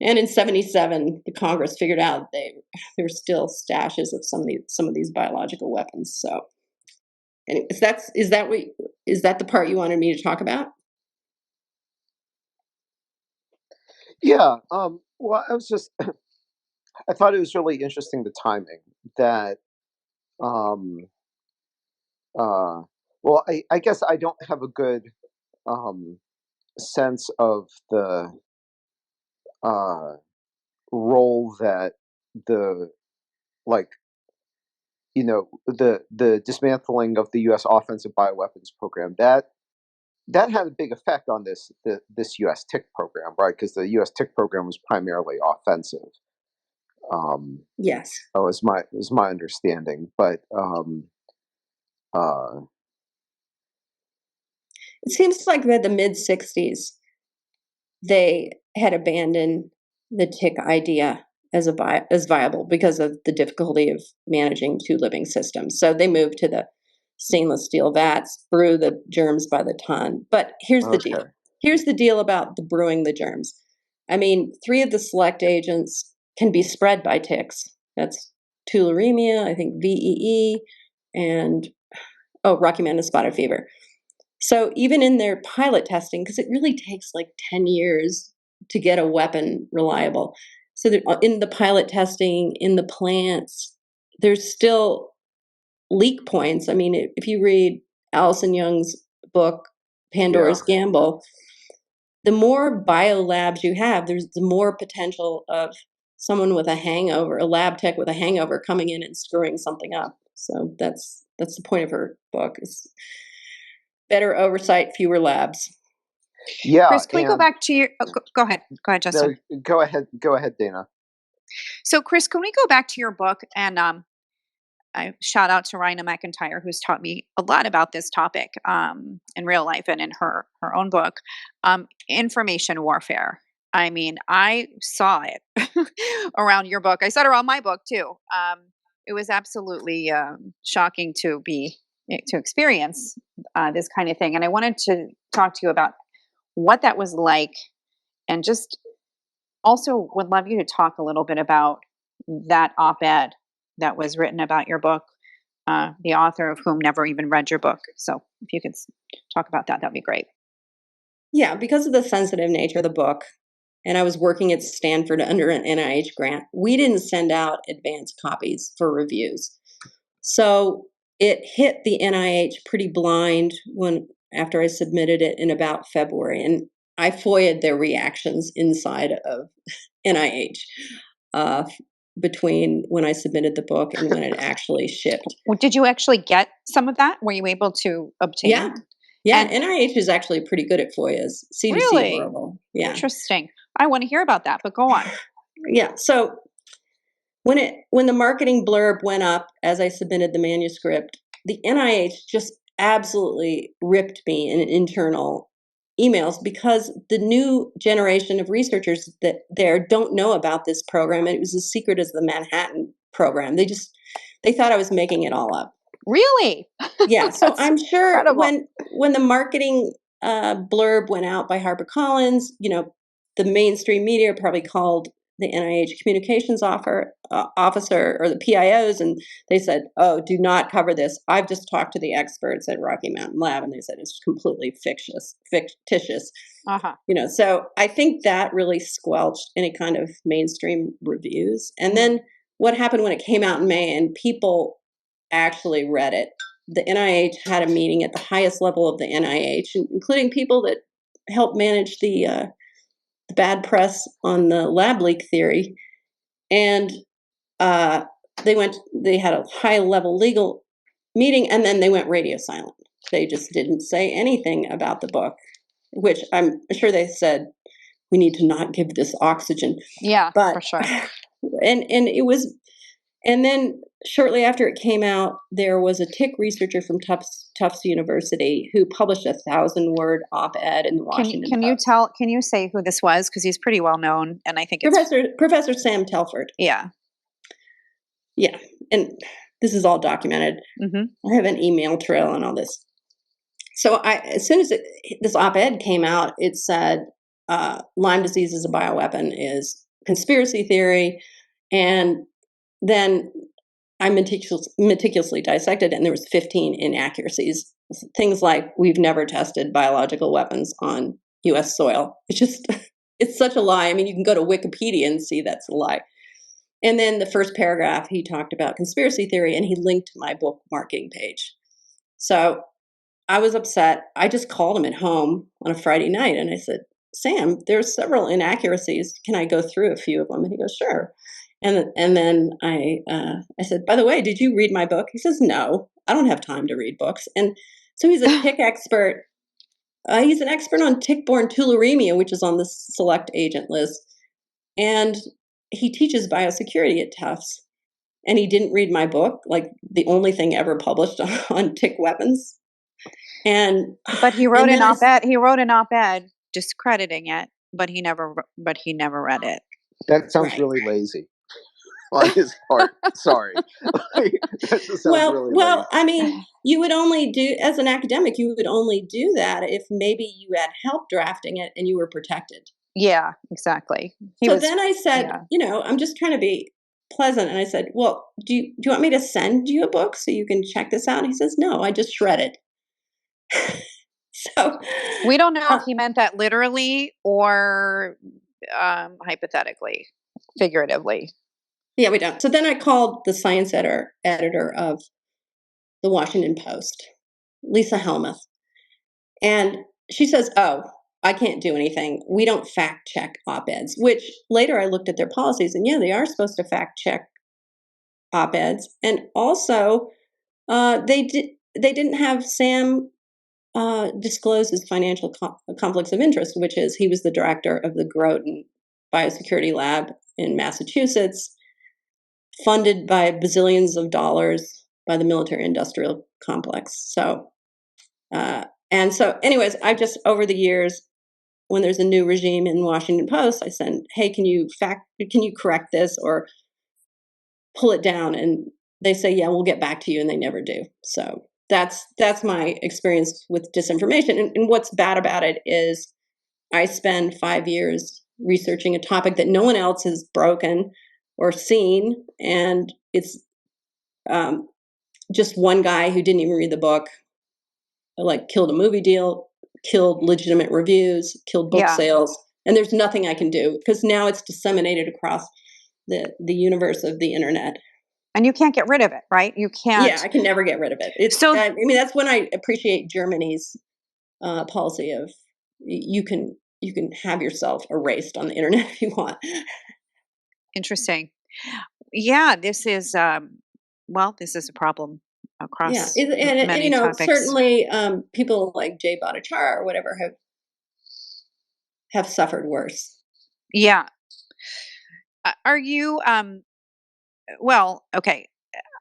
[SPEAKER 3] And in 77, the Congress figured out there were still stashes of some of these biological weapons. So, anyway, is that the part you wanted me to talk about?
[SPEAKER 4] Yeah. Well, I thought it was really interesting, the timing that. Well, I guess I don't have a good sense of the role that the the dismantling of the U.S. offensive bioweapons program, that had a big effect on this U.S. tick program, right? Because the U.S. tick program was primarily offensive.
[SPEAKER 3] Yes.
[SPEAKER 4] Oh, is my understanding, but
[SPEAKER 3] it seems like by the mid 60s, they had abandoned the tick idea as viable, because of the difficulty of managing two living systems. So they moved to the stainless steel vats, brew the germs by the ton. But here's the deal. Here's the deal about the brewing the germs. I mean, 3 of the select agents can be spread by ticks. That's tularemia, I think VEE, and Rocky Mountain spotted fever. So even in their pilot testing, because it really takes like 10 years to get a weapon reliable. So in the pilot testing, in the plants, there's still leak points. I mean, if you read Alison Young's book, Pandora's Gamble, the more biolabs you have, there's the more potential of someone with a hangover, a lab tech with a hangover, coming in and screwing something up. So that's the point of her book, is better oversight, fewer labs.
[SPEAKER 4] Yeah.
[SPEAKER 2] Kris, can we go back to your? Go ahead. Go ahead, Justin.
[SPEAKER 4] No, go ahead, Dana.
[SPEAKER 2] So, Kris, can we go back to your book? And I shout out to Rhina McIntyre, who's taught me a lot about this topic in real life and in her own book, information warfare. I mean, I saw it around your book. I saw it around my book too. It was absolutely shocking to experience this kind of thing, and I wanted to talk to you about what that was like, and just also would love you to talk a little bit about that op-ed that was written about your book, the author of whom never even read your book. So if you could talk about that, that'd be great.
[SPEAKER 3] Yeah, because of the sensitive nature of the book, and I was working at Stanford under an NIH grant, we didn't send out advanced copies for reviews. So it hit the NIH pretty blind after I submitted it in about February, and I FOIA'd their reactions inside of NIH between when I submitted the book and when it actually shipped.
[SPEAKER 2] Did you actually get some of that? Were you able to obtain?
[SPEAKER 3] Yeah. Yeah, and NIH is actually pretty good at FOIAs. CDC
[SPEAKER 2] really?
[SPEAKER 3] horrible. Yeah.
[SPEAKER 2] Interesting. I want to hear about that, but go on.
[SPEAKER 3] Yeah. So when the marketing blurb went up as I submitted the manuscript, the NIH just absolutely ripped me in internal emails because the new generation of researchers that there don't know about this program, and it was as secret as the Manhattan program. They thought I was making it all up.
[SPEAKER 2] Really?
[SPEAKER 3] Yeah. So I'm sure
[SPEAKER 2] incredible.
[SPEAKER 3] when the marketing blurb went out by HarperCollins, the mainstream media probably called the NIH communications officer or the PIOs, and they said, "Oh, do not cover this. I've just talked to the experts at Rocky Mountain Lab, and they said it's completely fictitious."
[SPEAKER 2] Uh-huh.
[SPEAKER 3] So I think that really squelched any kind of mainstream reviews. And then what happened when it came out in May and people actually read it? The NIH had a meeting at the highest level of the NIH, including people that helped manage the bad press on the lab leak theory, and they had a high level legal meeting, and then they went radio silent. They just didn't say anything about the book, which I'm sure they said we need to not give this oxygen.
[SPEAKER 2] Yeah,
[SPEAKER 3] but
[SPEAKER 2] for sure.
[SPEAKER 3] And it was, and then shortly after it came out, there was a tick researcher from Tufts University who published a 1,000-word op-ed in the Washington Post.
[SPEAKER 2] Can you say who this was? Because he's pretty well known, and I think it's
[SPEAKER 3] Professor Sam Telford.
[SPEAKER 2] Yeah.
[SPEAKER 3] Yeah, and this is all documented.
[SPEAKER 2] Mm-hmm.
[SPEAKER 3] I have an email trail on all this. So as soon as this op-ed came out, it said Lyme disease is a bioweapon is conspiracy theory, and then I meticulously dissected it, and there was 15 inaccuracies. Things like we've never tested biological weapons on U.S. soil. It's such a lie. I mean, you can go to Wikipedia and see that's a lie. And then the first paragraph, he talked about conspiracy theory, and he linked to my book marketing page. So I was upset. I just called him at home on a Friday night, and I said, "Sam, there's several inaccuracies. Can I go through a few of them?" And he goes, "Sure." And then I said, "By the way, did you read my book?" He says, "No, I don't have time to read books." And so he's a tick expert. He's an expert on tick-borne tularemia, which is on the select agent list. And he teaches biosecurity at Tufts. And he didn't read my book, like the only thing ever published on tick weapons.
[SPEAKER 2] But he wrote an op-ed. He wrote an op-ed discrediting it, but he never read it.
[SPEAKER 4] That sounds really lazy on his part. Sorry. That just sounds really lazy.
[SPEAKER 3] I mean, you would only do, as an academic, you would only do that if maybe you had help drafting it and you were protected.
[SPEAKER 2] Yeah, exactly.
[SPEAKER 3] Then I said, I'm just trying to be pleasant. And I said, "Well, do you want me to send you a book so you can check this out?" And he says, "No, I just shred it." So
[SPEAKER 2] we don't know if he meant that literally or hypothetically, figuratively.
[SPEAKER 3] Yeah, we don't. So then I called the science editor of the Washington Post, Lisa Helmuth, and she says, "Oh, I can't do anything. We don't fact check op-eds," which later I looked at their policies, and yeah, they are supposed to fact check op-eds. And also, they didn't have Sam disclose his financial conflicts of interest, which is he was the director of the Groton Biosecurity Lab in Massachusetts, funded by bazillions of dollars by the military-industrial complex. So, anyways, I just, over the years, when there's a new regime in Washington Post, I send, hey, can you correct this or pull it down? And they say, yeah, we'll get back to you, and they never do. So that's my experience with disinformation. And what's bad about it is I spend 5 years researching a topic that no one else has broken or seen, and it's just one guy who didn't even read the book, like, killed a movie deal, killed legitimate reviews, killed book
[SPEAKER 2] Yeah.
[SPEAKER 3] sales, and there's nothing I can do because now it's disseminated across the universe of the internet.
[SPEAKER 2] And you can't get rid of it, right? You can't.
[SPEAKER 3] Yeah, I can never get rid of it.
[SPEAKER 2] So-
[SPEAKER 3] I mean, that's when I appreciate Germany's policy of you can have yourself erased on the internet if you want.
[SPEAKER 2] Interesting. Yeah, this is a problem across
[SPEAKER 3] and
[SPEAKER 2] many
[SPEAKER 3] you know,
[SPEAKER 2] topics.
[SPEAKER 3] certainly people like Jay Bhattacharya or whatever have suffered worse.
[SPEAKER 2] Yeah. Are you well, okay.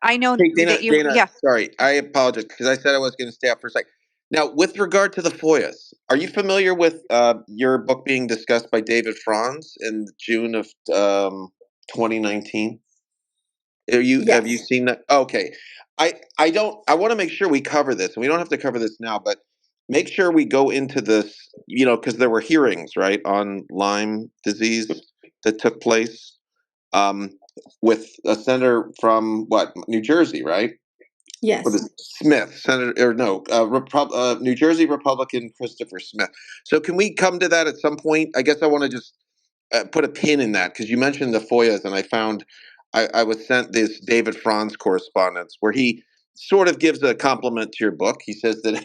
[SPEAKER 2] I know
[SPEAKER 1] Hey, Dana,
[SPEAKER 2] that you yeah.
[SPEAKER 1] sorry, I apologize because I said I was going to stay up for a sec. Now, with regard to the FOIAs, are you familiar with your book being discussed by David Franz in June of 2019? Have you
[SPEAKER 3] Yes.
[SPEAKER 1] seen that? Okay. I don't, I want to make sure we cover this, and we don't have to cover this now, but make sure we go into this, because there were hearings, right, on Lyme disease that took place with a senator from New Jersey, right?
[SPEAKER 3] Yes.
[SPEAKER 1] What is Smith, Senator, or no, New Jersey Republican Christopher Smith. So can we come to that at some point? I guess I want to just put a pin in that because you mentioned the FOIAs, and I found I was sent this David Franz correspondence where he sort of gives a compliment to your book. He says that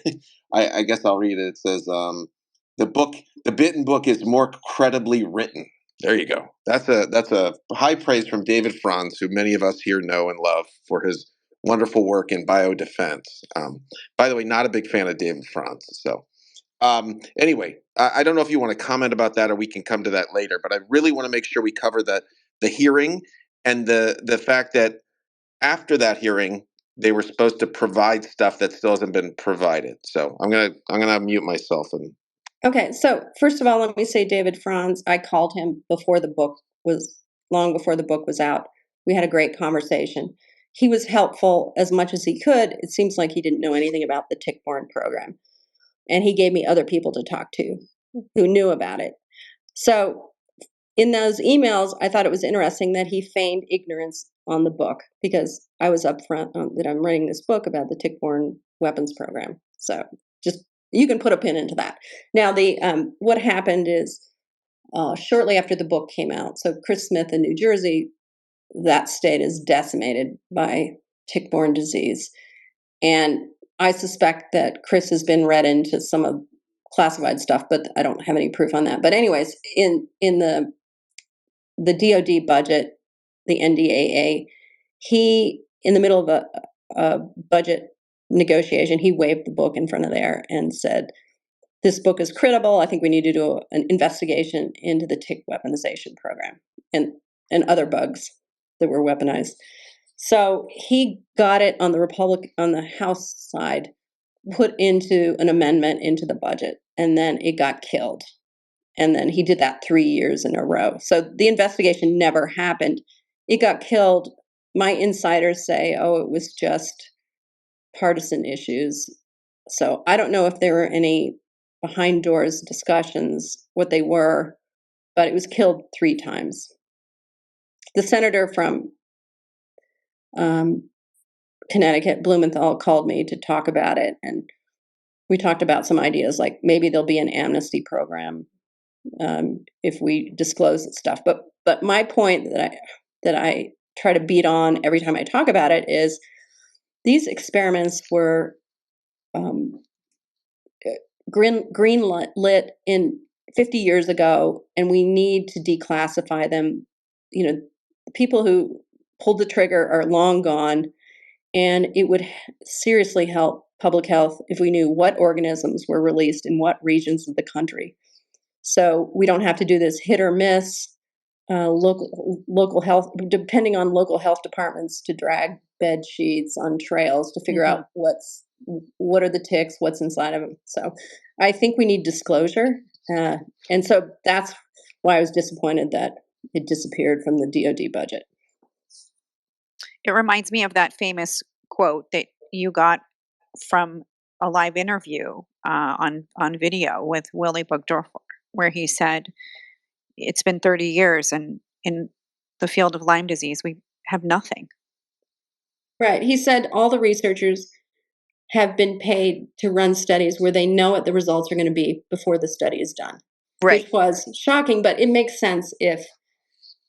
[SPEAKER 1] I guess I'll read it. It says the BITTEN book is more credibly written. There you go. That's a high praise from David Franz, who many of us here know and love for his wonderful work in biodefense. By the way, not a big fan of David Franz. So anyway, I don't know if you want to comment about that or we can come to that later, but I really want to make sure we cover the hearing and the fact that after that hearing, they were supposed to provide stuff that still hasn't been provided. So I'm gonna mute myself and.
[SPEAKER 3] Okay, so first of all, let me say David Franz, I called him long before the book was out. We had a great conversation. He was helpful as much as he could. It seems like he didn't know anything about the tick-borne program. And he gave me other people to talk to who knew about it. So in those emails, I thought it was interesting that he feigned ignorance on the book because I was upfront that I'm writing this book about the tick-borne weapons program. So just you can put a pin into that. Now, what happened is shortly after the book came out, so Chris Smith in New Jersey, that state is decimated by tick-borne disease. And I suspect that Chris has been read into some of classified stuff, but I don't have any proof on that. But anyways, in the DoD budget, the NDAA, he, in the middle of a budget negotiation, he waved the book in front of there and said, this book is credible. I think we need to do an investigation into the tick weaponization program and other bugs that were weaponized. So he got it on the House side, put into an amendment into the budget, and then it got killed. And then he did that 3 years in a row. So the investigation never happened. It got killed. My insiders say, oh, it was just partisan issues. So I don't know if there were any behind doors discussions, what they were, but it was killed 3 times. The senator from Connecticut, Blumenthal, called me to talk about it. And we talked about some ideas, like maybe there'll be an amnesty program if we disclose stuff. But my point that I try to beat on every time I talk about it is these experiments were green lit in 50 years ago, and we need to declassify them. People who pulled the trigger are long gone, and it would seriously help public health if we knew what organisms were released in what regions of the country. So we don't have to do this hit or miss local health, depending on local health departments, to drag bed sheets on trails to figure out what are the ticks, what's inside of them. So I think we need disclosure, and so that's why I was disappointed that it disappeared from the DoD budget.
[SPEAKER 2] It reminds me of that famous quote that you got from a live interview on video with Willie Burgdorfer, where he said, "It's been 30 years, and in the field of Lyme disease, we have nothing."
[SPEAKER 3] Right. He said all the researchers have been paid to run studies where they know what the results are going to be before the study is done,
[SPEAKER 2] Right.
[SPEAKER 3] which was shocking, but it makes sense if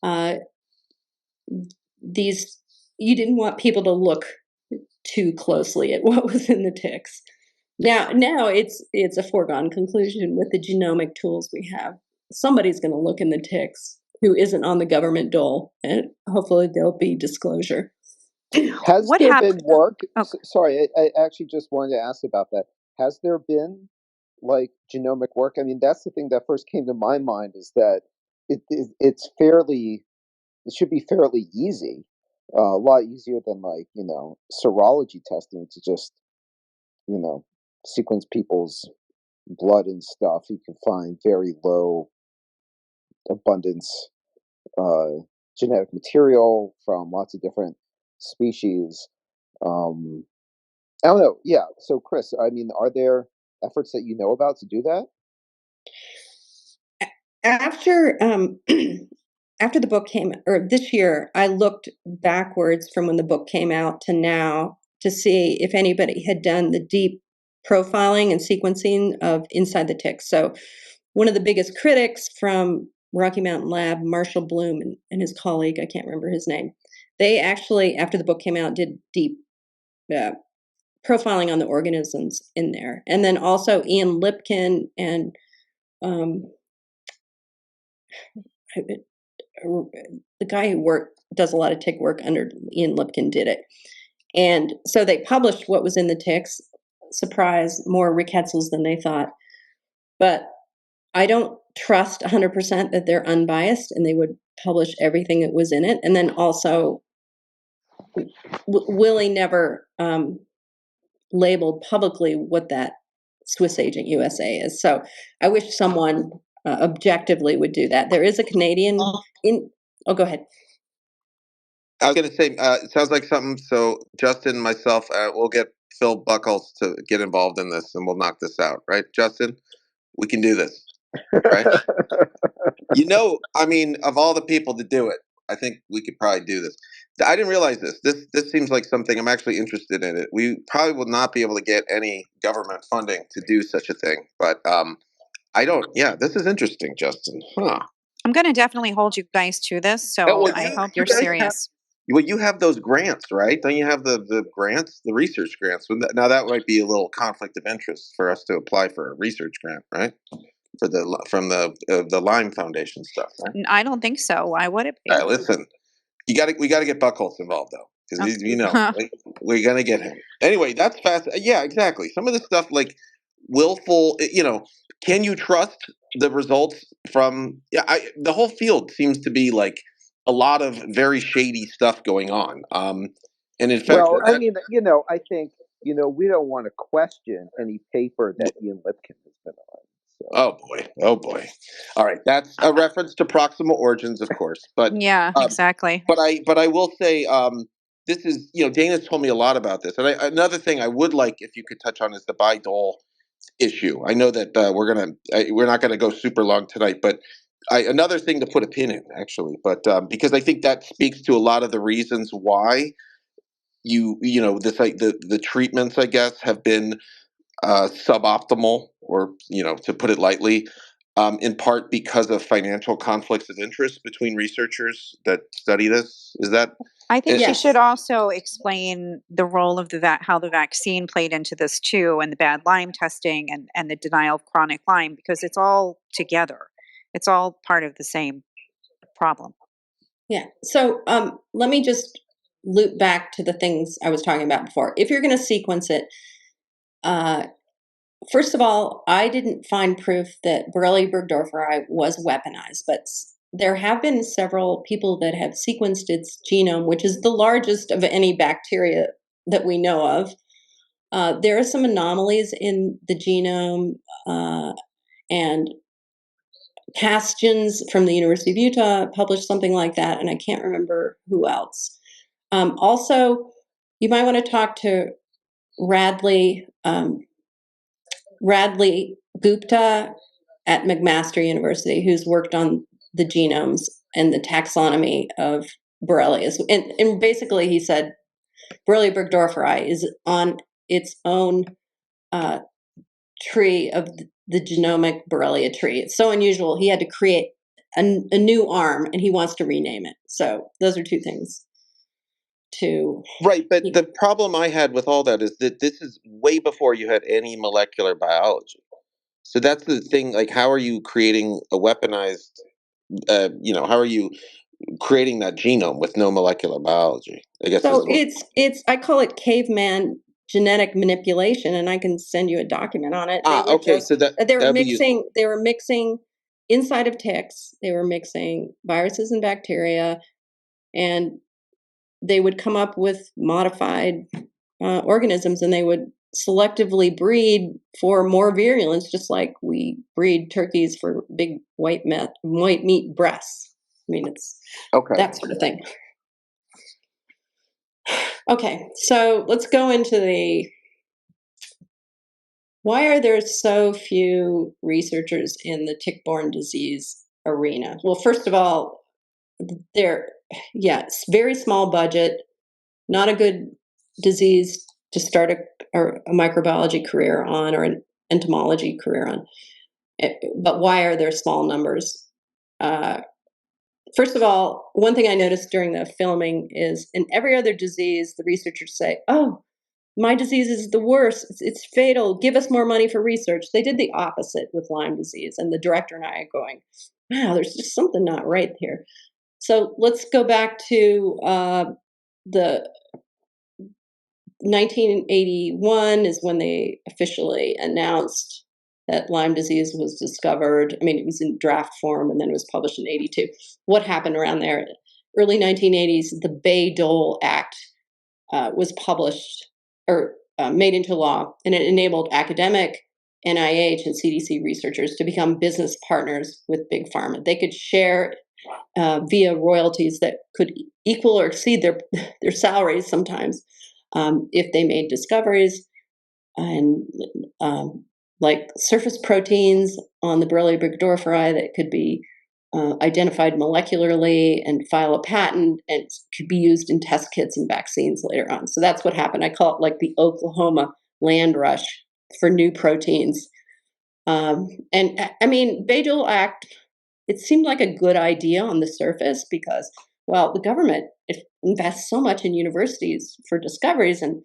[SPEAKER 3] uh, these you didn't want people to look too closely at what was in the ticks. Now it's a foregone conclusion with the genomic tools we have. Somebody's going to look in the ticks who isn't on the government dole, and hopefully there'll be disclosure.
[SPEAKER 4] Has
[SPEAKER 2] What
[SPEAKER 4] there
[SPEAKER 2] happened?
[SPEAKER 4] been work?
[SPEAKER 2] Oh,
[SPEAKER 4] Sorry, I actually just wanted to ask about that. Has there been like genomic work? I mean, that's the thing that first came to my mind is that it's fairly, it should be fairly easy, a lot easier than like, serology testing to just, sequence people's blood and stuff. You can find very low abundance genetic material from lots of different species. Um, I don't know. Yeah. So, Kris, I mean, are there efforts that you know about to do that?
[SPEAKER 3] After after the book came, or this year, I looked backwards from when the book came out to now to see if anybody had done the deep profiling and sequencing of inside the ticks. So one of the biggest critics from Rocky Mountain Lab, Marshall Bloom, and his colleague, I can't remember his name, they actually, after the book came out, did deep uh, profiling on the organisms in there. And then also Ian Lipkin and the guy who does a lot of tick work under Ian Lipkin did it. And so they published what was in the ticks. Surprise, more rickettsials than they thought. But I don't trust 100% that they're unbiased and they would publish everything that was in it. And then also, Willie never labeled publicly what that Swiss Agent USA is. So I wish someone objectively would do that. There is a Canadian in. Oh, go ahead.
[SPEAKER 1] I was going to say, it sounds like something. So Justin, myself, we'll get Phil Buckles to get involved in this, and we'll knock this out, right, Justin? We can do this, right? I mean, of all the people to do it, I think we could probably do this. I didn't realize this. This seems like something I'm actually interested in. It. We probably will not be able to get any government funding to do such a thing, but I don't. Yeah, this is interesting, Justin. Huh?
[SPEAKER 2] I'm going to definitely hold you guys to this, so
[SPEAKER 1] Well,
[SPEAKER 2] I hope
[SPEAKER 1] you
[SPEAKER 2] you're
[SPEAKER 1] guys
[SPEAKER 2] serious.
[SPEAKER 1] Well, you have those grants, right? Don't you have the grants, the research grants? Now that might be a little conflict of interest for us to apply for a research grant, right? For from the Lyme Foundation stuff, right?
[SPEAKER 2] I don't think so. Why would it
[SPEAKER 1] All
[SPEAKER 2] be?
[SPEAKER 1] right, listen, we got to get Buckholz involved though, because we're gonna get him anyway. That's fast. Yeah, exactly. Some of the stuff like willful, can you trust the results from? Yeah, the whole field seems to be like a lot of very shady stuff going on. And in fact,
[SPEAKER 4] Well, I mean, I think, we don't want to question any paper that Ian Lipkin has been on. So.
[SPEAKER 1] Oh boy. All right, that's a reference to proximal origins, of course, but
[SPEAKER 2] Yeah, exactly.
[SPEAKER 1] but I will say, this is, Dana's told me a lot about this, and another thing I would like if you could touch on is the Bidol issue. I know that we're not gonna go super long tonight, but another thing to put a pin in actually, but because I think that speaks to a lot of the reasons why this like the treatments I guess have been suboptimal, or to put it lightly, in part because of financial conflicts of interest between researchers that study this. Is that?
[SPEAKER 2] I think she
[SPEAKER 3] Yes.
[SPEAKER 2] should also explain the role of how the vaccine played into this too, and the bad Lyme testing and the denial of chronic Lyme, because it's all together. It's all part of the same problem.
[SPEAKER 3] Yeah. So let me just loop back to the things I was talking about before. If you're going to sequence it, first of all, I didn't find proof that Borrelia burgdorferi was weaponized, but there have been several people that have sequenced its genome, which is the largest of any bacteria that we know of. There are some anomalies in the genome, and Kastjens from the University of Utah published something like that, and I can't remember who else. Also, you might want to talk to Radley Gupta at McMaster University, who's worked on the genomes and the taxonomy of Borrelias. And basically, he said Borrelia burgdorferi is on its own tree of the genomic Borrelia tree. It's so unusual. He had to create a new arm, and he wants to rename it. So those are two things to.
[SPEAKER 1] Right, but the problem I had with all that is that this is way before you had any molecular biology. So that's the thing. Like, how are you creating a weaponized? How are you creating that genome with no molecular biology? I guess
[SPEAKER 3] So
[SPEAKER 1] is
[SPEAKER 3] it's I call it caveman genetic manipulation, and I can send you a document on it. They would
[SPEAKER 1] okay.
[SPEAKER 3] just
[SPEAKER 1] So that'd be useful.
[SPEAKER 3] they were mixing inside of ticks, they were mixing viruses and bacteria, and they would come up with modified organisms, and they would selectively breed for more virulence, just like we breed turkeys for big white meat breasts. I mean, it's
[SPEAKER 1] Okay.
[SPEAKER 3] that sort of thing. Okay, so let's go into why are there so few researchers in the tick-borne disease arena? Well, first of all, it's very small budget, not a good disease to start a microbiology career on or an entomology career on. But why are there small numbers? First of all, one thing I noticed during the filming is in every other disease, the researchers say, oh, my disease is the worst. It's fatal. Give us more money for research. They did the opposite with Lyme disease. And the director and I are going, wow, there's just something not right here. So let's go back to the 1981 is when they officially announced that Lyme disease was discovered. I mean, it was in draft form and then it was published in 82. What happened around there? Early 1980s, the Bayh-Dole Act was published or made into law, and it enabled academic NIH and CDC researchers to become business partners with big pharma. They could share via royalties that could equal or exceed their salaries sometimes if they made discoveries and like surface proteins on the Borrelia burgdorferi that could be identified molecularly and file a patent and could be used in test kits and vaccines later on. So that's what happened. I call it like the Oklahoma land rush for new proteins. And I mean, Bayh-Dole Act, it seemed like a good idea on the surface because, well, the government invests so much in universities for discoveries and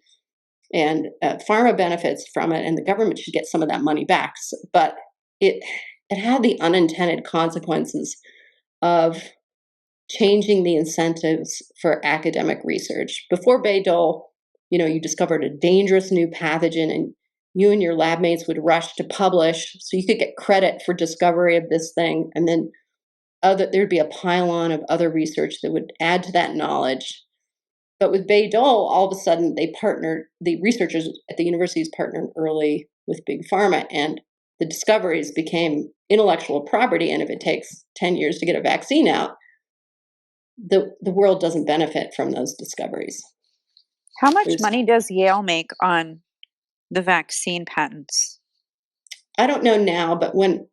[SPEAKER 3] pharma benefits from it, and the government should get some of that money back. But it had the unintended consequences of changing the incentives for academic research. Before Bayh-Dole, you discovered a dangerous new pathogen, and you and your lab mates would rush to publish so you could get credit for discovery of this thing, and then there'd be a pile-on of other research that would add to that knowledge. But with Bayh-Dole, all of a sudden the researchers at the universities partnered early with big pharma, and the discoveries became intellectual property. And if it takes 10 years to get a vaccine out, the world doesn't benefit from those discoveries.
[SPEAKER 2] How much money does Yale make on the vaccine patents?
[SPEAKER 3] I don't know now, but when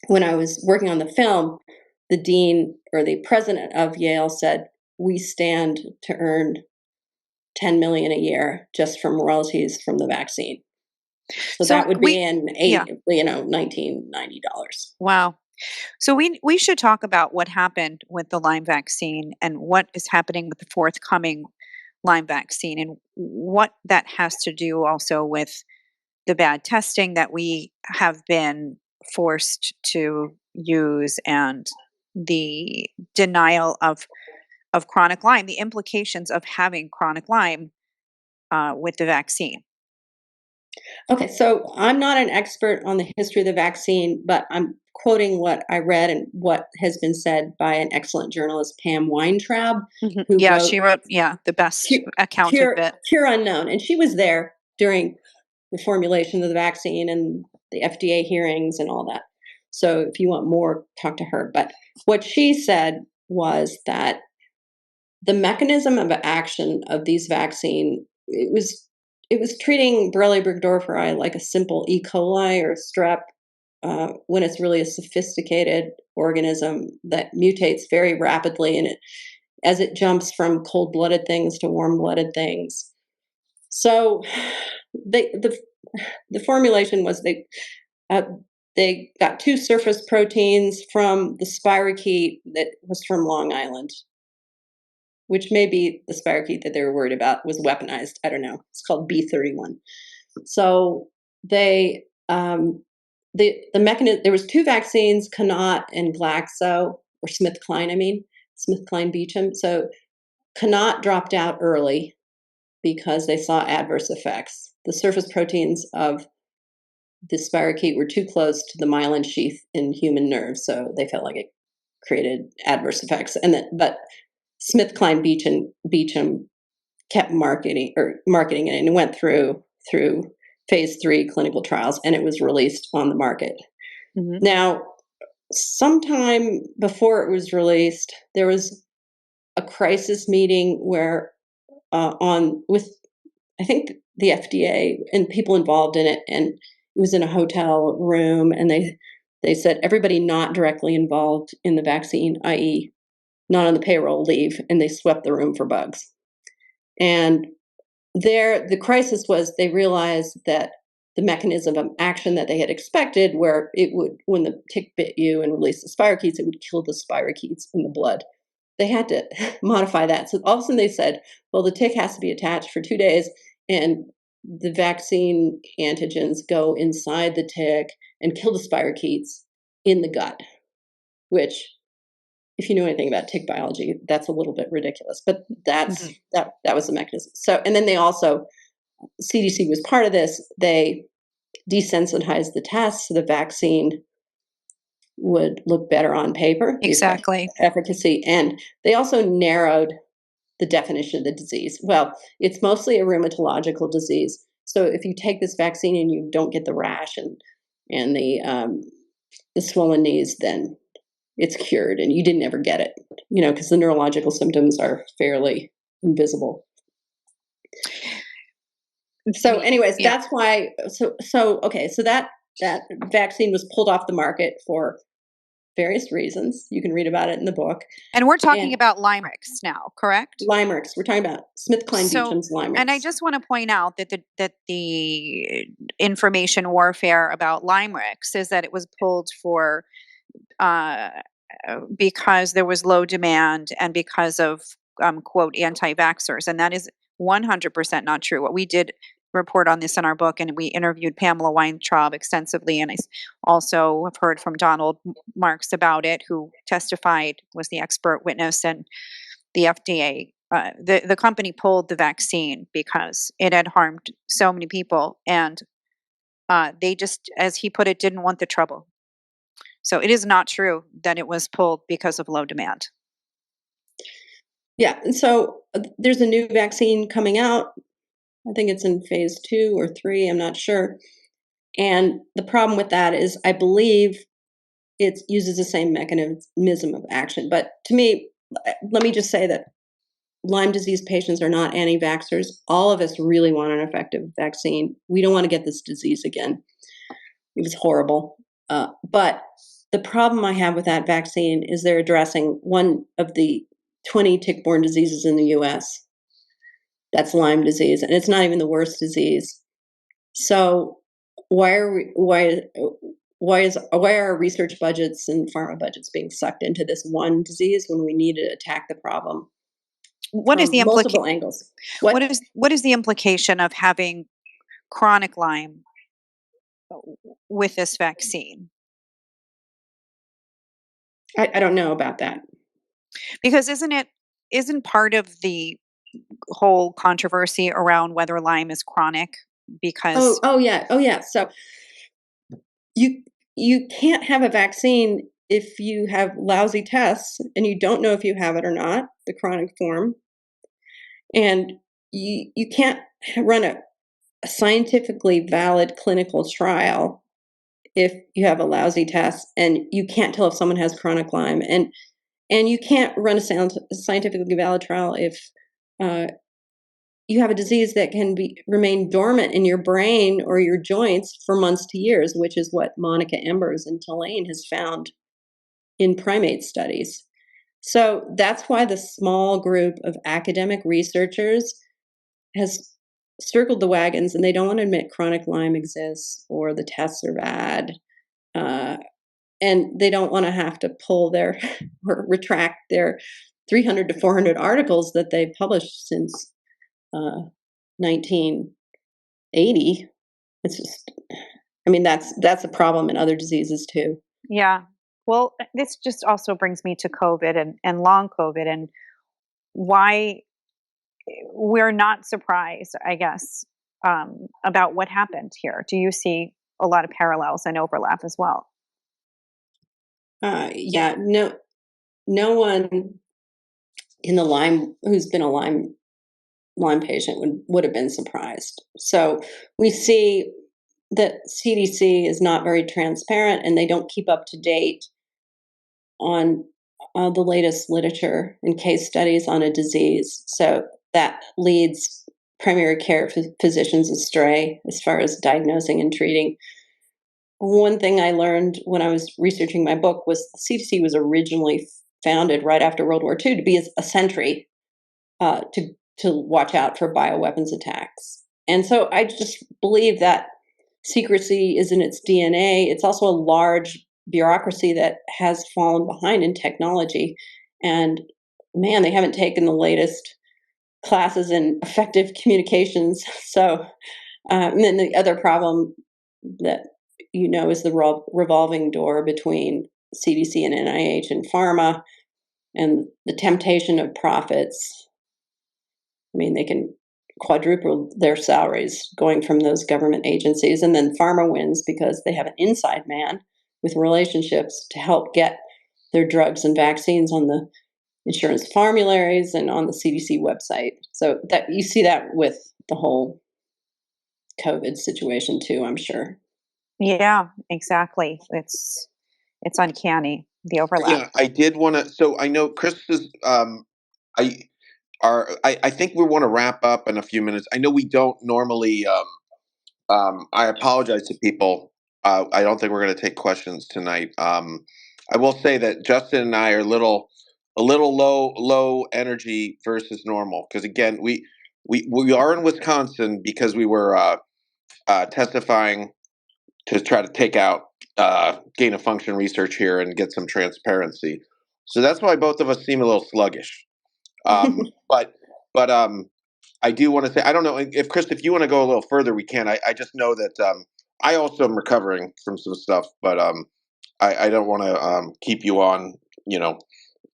[SPEAKER 3] I was working on the film, the dean or the president of Yale said, we stand to earn $10 million a year just from royalties from the vaccine. So that would be $1990.
[SPEAKER 2] Wow. So we should talk about what happened with the Lyme vaccine and what is happening with the forthcoming Lyme vaccine and what that has to do also with the bad testing that we have been forced to use and the denial of chronic Lyme, the implications of having chronic Lyme with the vaccine.
[SPEAKER 3] Okay, so I'm not an expert on the history of the vaccine, but I'm quoting what I read and what has been said by an excellent journalist, Pam Weintraub, who
[SPEAKER 2] Yeah,
[SPEAKER 3] wrote
[SPEAKER 2] she wrote, the best account of it.
[SPEAKER 3] Cure Unknown. And she was there during the formulation of the vaccine and the FDA hearings and all that. So if you want more, talk to her. But what she said was that the mechanism of action of these vaccine, it was treating Borrelia burgdorferi like a simple E. coli or strep, when it's really a sophisticated organism that mutates very rapidly, and as it jumps from cold-blooded things to warm-blooded things. So the formulation was they got two surface proteins from the spirochete that was from Long Island, which may be the spirochete that they were worried about was weaponized. I don't know. It's called B31. So they the mechanism, there was two vaccines, Connaught and Glaxo, or SmithKline, I mean, SmithKline Beecham. So Connaught dropped out early because they saw adverse effects. The surface proteins of the spirochete were too close to the myelin sheath in human nerves, so they felt like it created adverse effects. But SmithKline Beecham kept marketing it, and it went through phase 3 clinical trials, and it was released on the market. Now, sometime before it was released, there was a crisis meeting where with I think the FDA and people involved in it, and it was in a hotel room, and they said everybody not directly involved in the vaccine, i.e., not on the payroll, leave, and they swept the room for bugs. And the crisis was they realized that the mechanism of action that they had expected, where it would, when the tick bit you and released the spirochetes, it would kill the spirochetes in the blood. They had to modify that. So all of a sudden they said, well, the tick has to be attached for 2 days, and the vaccine antigens go inside the tick and kill the spirochetes in the gut, which, if you know anything about tick biology, that's a little bit ridiculous, but that was the mechanism. So, and then they also, CDC was part of this. They desensitized the test so the vaccine would look better on paper,
[SPEAKER 2] Exactly.
[SPEAKER 3] the efficacy, and they also narrowed the definition of the disease. Well, it's mostly a rheumatological disease. So if you take this vaccine and you don't get the rash and the swollen knees, then it's cured and you didn't ever get it, because the neurological symptoms are fairly invisible. So anyways, that's why, okay, so that vaccine was pulled off the market for various reasons. You can read about it in the book.
[SPEAKER 2] And we're talking about Lymerix now, correct?
[SPEAKER 3] Lymerix. We're talking about SmithKline Beecham's Lymerix.
[SPEAKER 2] And I just want to point out that the information warfare about Lymerix is that it was pulled for because there was low demand and because of quote anti-vaxxers, and that is 100% not true. What we did report on this in our book, and we interviewed Pamela Weintraub extensively, and I also have heard from Donald Marks about it, who testified, was the expert witness, and the FDA, the company pulled the vaccine because it had harmed so many people, and they just, as he put it, didn't want the trouble. So it is not true that it was pulled because of low demand.
[SPEAKER 3] Yeah, and so there's a new vaccine coming out. I think it's in phase 2 or 3, I'm not sure. And the problem with that is I believe it uses the same mechanism of action. But to me, let me just say that Lyme disease patients are not anti-vaxxers. All of us really want an effective vaccine. We don't want to get this disease again. It was horrible. But the problem I have with that vaccine is they're addressing one of the 20 tick-borne diseases in the U.S. That's Lyme disease, and it's not even the worst disease. So why are our research budgets and pharma budgets being sucked into this one disease when we need to attack the problem?
[SPEAKER 2] What is the
[SPEAKER 3] multiple angles?
[SPEAKER 2] What is the implication of having chronic Lyme with this vaccine?
[SPEAKER 3] I don't know about that.
[SPEAKER 2] Because isn't part of the whole controversy around whether Lyme is chronic Because
[SPEAKER 3] oh yeah. So you can't have a vaccine if you have lousy tests and you don't know if you have it or not, the chronic form, and you can't run a scientifically valid clinical trial if you have a lousy test, and you can't tell if someone has chronic Lyme, and you can't run a scientifically valid trial if uh, you have a disease that can remain dormant in your brain or your joints for months to years, which is what Monica Embers and Tulane has found in primate studies. So that's why the small group of academic researchers has circled the wagons, and they don't want to admit chronic Lyme exists or the tests are bad. And they don't want to have to pull their or retract their 300 to 400 articles that they've published since 1980. It's just, I mean, that's a problem in other diseases too.
[SPEAKER 2] yeah. Well, this just also brings me to COVID and long COVID and why we're not surprised, I guess, about what happened here. Do you see a lot of parallels and overlap as well?
[SPEAKER 3] Yeah, no one in the Lyme who's been a Lyme patient would have been surprised. So we see that CDC is not very transparent, and they don't keep up to date on the latest literature and case studies on a disease. So that leads primary care physicians astray as far as diagnosing and treating. One thing I learned when I was researching my book was the CDC was originally founded right after World War II to be a sentry to watch out for bioweapons attacks. And so I just believe that secrecy is in its DNA. It's also a large bureaucracy that has fallen behind in technology. And man, they haven't taken the latest classes in effective communications. So, and then the other problem that is the revolving door between CDC and NIH and pharma, and the temptation of profits. I mean, they can quadruple their salaries going from those government agencies, and then pharma wins because they have an inside man with relationships to help get their drugs and vaccines on the insurance formularies and on the CDC website. So that you see that with the whole COVID situation too, I'm sure.
[SPEAKER 2] Yeah, exactly. It's uncanny, the overlap.
[SPEAKER 1] Yeah, I did want to. So I know Chris is. I think we want to wrap up in a few minutes. I know we don't normally. I apologize to people. I don't think we're going to take questions tonight. I will say that Justin and I are a little low energy versus normal because again we are in Wisconsin because we were testifying to try to take out gain of function research here and get some transparency. So that's why both of us seem a little sluggish. But I do want to say I don't know if Chris, if you want to go a little further, we can. I just know that I also am recovering from some stuff, but I don't want to keep you on,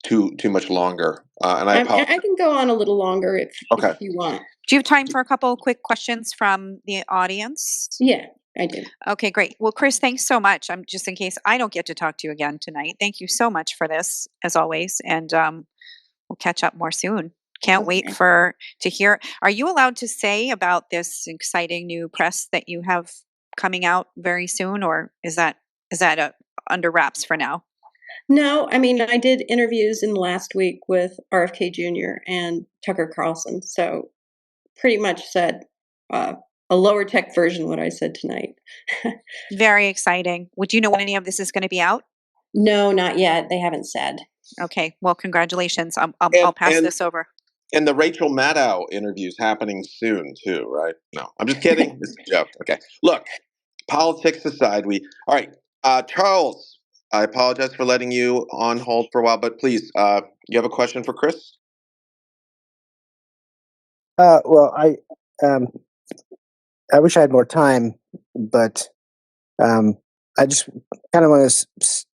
[SPEAKER 1] too much longer. And I apologize.
[SPEAKER 3] I can go on a little longer if you want.
[SPEAKER 2] Do you have time for a couple of quick questions from the audience?
[SPEAKER 3] Yeah, I do.
[SPEAKER 2] Okay, great. Well, Chris, thanks so much. I'm just in case I don't get to talk to you again tonight. Thank you so much for this, as always, and we'll catch up more soon. Can't wait to hear. Are you allowed to say about this exciting new press that you have coming out very soon, or is that under wraps for now?
[SPEAKER 3] No, I mean, I did interviews in the last week with RFK Jr. and Tucker Carlson, so pretty much said a lower tech version of what I said tonight.
[SPEAKER 2] Very exciting. Would you know when any of this is going to be out?
[SPEAKER 3] No, not yet. They haven't said.
[SPEAKER 2] Okay. Well, congratulations. I'll pass this over.
[SPEAKER 1] And the Rachel Maddow interview is happening soon too, right? No, I'm just kidding. It's a joke. Okay. Look, politics aside, all right. Charles, I apologize for letting you on hold for a while, but please, you have a question for Chris?
[SPEAKER 5] Well, I wish I had more time, but I just kind of want to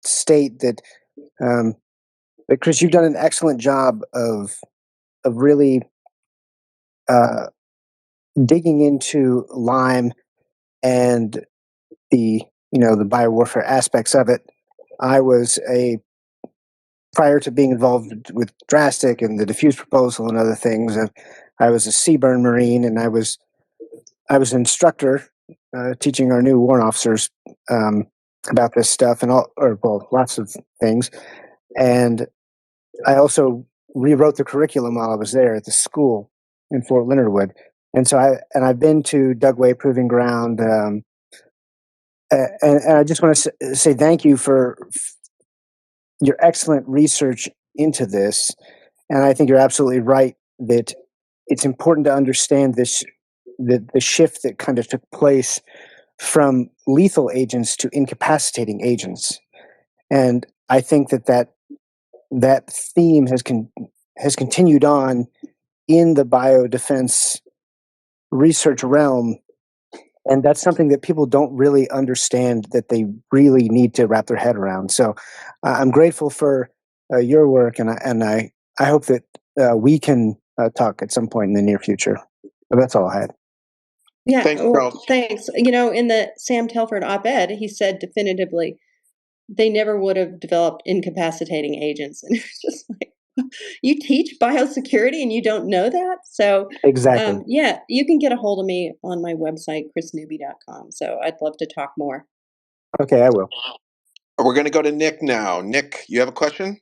[SPEAKER 5] state that, Chris, you've done an excellent job of really digging into Lyme and the biowarfare aspects of it. I was prior to being involved with Drastic and the diffuse proposal and other things, I was a Seaburn Marine, and I was an instructor teaching our new warrant officers about this stuff and lots of things. And I also rewrote the curriculum while I was there at the school in Fort Leonard Wood. And so I've been to Dugway Proving Ground, and I just want to say thank you for your excellent research into this. And I think you're absolutely right that it's important to understand the shift that kind of took place from lethal agents to incapacitating agents. And I think that theme has continued on in the biodefense research realm. And that's something that people don't really understand, that they really need to wrap their head around. So I'm grateful for your work, and I hope that we can talk at some point in the near future. But that's all I had.
[SPEAKER 3] Yeah,
[SPEAKER 1] Thanks, Charles.
[SPEAKER 3] thanks. In the Sam Telford op-ed, he said definitively they never would have developed incapacitating agents. And it's just like, you teach biosecurity and you don't know that? So
[SPEAKER 5] Exactly.
[SPEAKER 3] yeah, you can get a hold of me on my website, krisnewby.com. So I'd love to talk more.
[SPEAKER 5] Okay, I will.
[SPEAKER 1] We're going to go to Nick now. Nick, you have a question?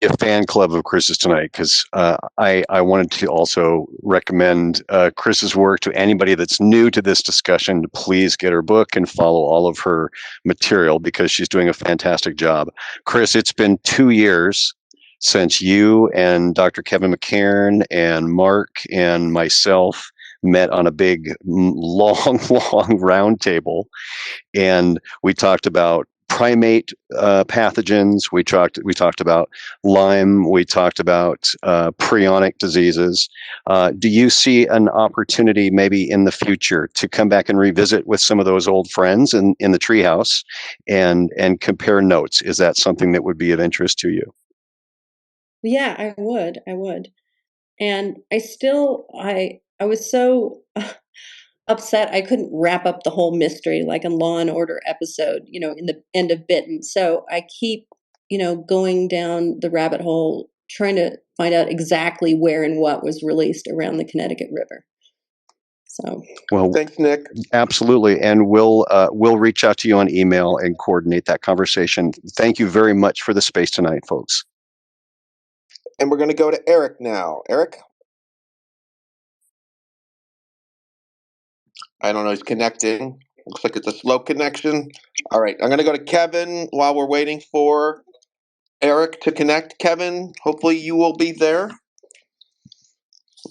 [SPEAKER 6] A fan club of Kris's tonight, because I wanted to also recommend Kris's work to anybody that's new to this discussion. To please get her book and follow all of her material, because she's doing a fantastic job. Kris, it's been 2 years since you and Dr. Kevin McCairn and Mark and myself met on a big, long round table, and we talked about primate pathogens. We talked about Lyme. We talked about prionic diseases. Do you see an opportunity maybe in the future to come back and revisit with some of those old friends in the treehouse and compare notes? Is that something that would be of interest to you?
[SPEAKER 3] Yeah, I would. And I was so upset I couldn't wrap up the whole mystery like a Law and Order episode, in the end of BITTEN. So I keep, going down the rabbit hole, trying to find out exactly where and what was released around the Connecticut River. So,
[SPEAKER 6] well,
[SPEAKER 1] thanks, Nick.
[SPEAKER 6] Absolutely, and we'll reach out to you on email and coordinate that conversation. Thank you very much for the space tonight, folks.
[SPEAKER 1] And we're going to go to Eric now. Eric? I don't know, he's connecting. Looks like it's a slow connection. All right, I'm going to go to Kevin while we're waiting for Eric to connect. Kevin, hopefully you will be there.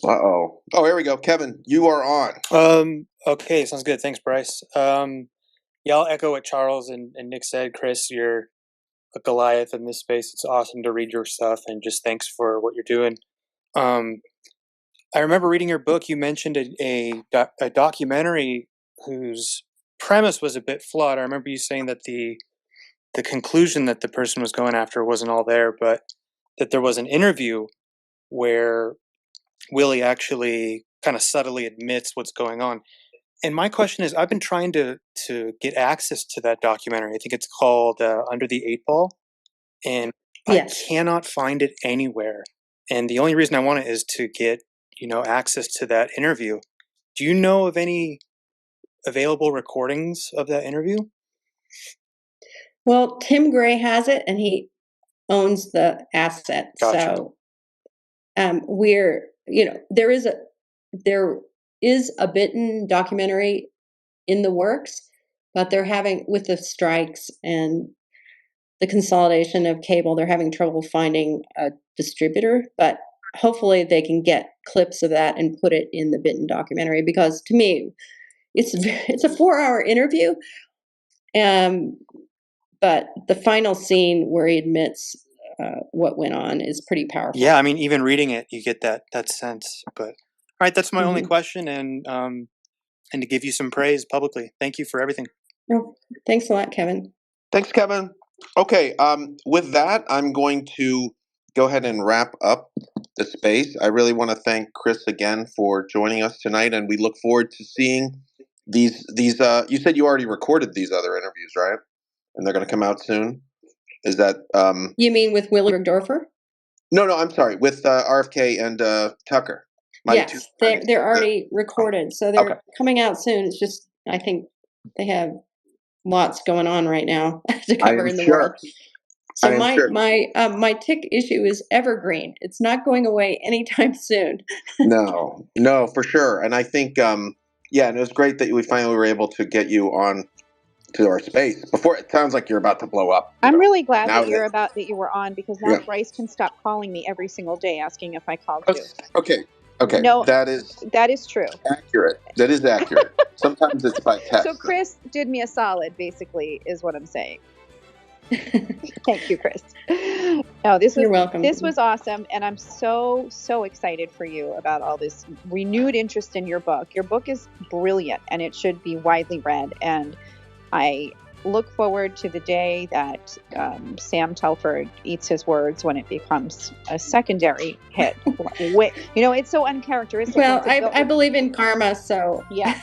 [SPEAKER 1] Uh-oh. Oh, here we go. Kevin, you are on.
[SPEAKER 7] Okay, sounds good. Thanks, Bryce. Yeah, I'll echo what Charles and Nick said. Kris, you're a Goliath in this space. It's awesome to read your stuff, and just thanks for what you're doing. I remember reading your book. You mentioned a documentary whose premise was a bit flawed. I remember you saying that the conclusion that the person was going after wasn't all there, but that there was an interview where Willie actually kind of subtly admits what's going on. And my question is, I've been trying to get access to that documentary. I think it's called Under the Eight Ball, and
[SPEAKER 3] yes.
[SPEAKER 7] I cannot find it anywhere. And the only reason I want it is to get access to that interview. Do you know of any available recordings of that interview?
[SPEAKER 3] Well, Tim Gray has it, and he owns the asset.
[SPEAKER 7] Gotcha.
[SPEAKER 3] So there is a BITTEN documentary in the works, but they're having, with the strikes and the consolidation of cable, they're having trouble finding a distributor, but hopefully they can get clips of that and put it in the BITTEN documentary, because to me it's a 4-hour interview, but the final scene where he admits what went on is pretty powerful.
[SPEAKER 7] Yeah, I mean, even reading it, you get that sense. But all right, that's my only question, and to give you some praise publicly. Thank you for everything.
[SPEAKER 3] Oh, thanks a lot, Kevin.
[SPEAKER 1] Thanks, Kevin. Okay, with that, I'm going to go ahead and wrap up the space. I really want to thank Kris again for joining us tonight, and we look forward to seeing these. You said you already recorded these other interviews, right? And they're going to come out soon. Is that?
[SPEAKER 3] You mean with Willie Dorfer?
[SPEAKER 1] No, I'm sorry. With RFK and Tucker.
[SPEAKER 3] Yes, they're already recorded, so they're coming out soon. It's just I think they have lots going on right now to cover in the world. So my tick issue is evergreen. It's not going away anytime soon.
[SPEAKER 1] No, for sure. And I think, and it was great that we finally were able to get you on to our space. Before it sounds like you're about to blow up.
[SPEAKER 2] I'm really glad that you were on, because now Bryce can stop calling me every single day asking if I called you.
[SPEAKER 1] Okay.
[SPEAKER 2] No,
[SPEAKER 1] that is
[SPEAKER 2] true.
[SPEAKER 1] Accurate. That is accurate. Sometimes it's by text.
[SPEAKER 2] So Kris did me a solid, basically, is what I'm saying. Thank you, Kris. No, you're welcome. This was awesome, and I'm so excited for you about all this renewed interest in your book. Your book is brilliant, and it should be widely read. And I look forward to the day that Sam Telford eats his words when it becomes a secondary hit. It's so uncharacteristic.
[SPEAKER 3] Well, I believe in karma, so
[SPEAKER 2] yeah.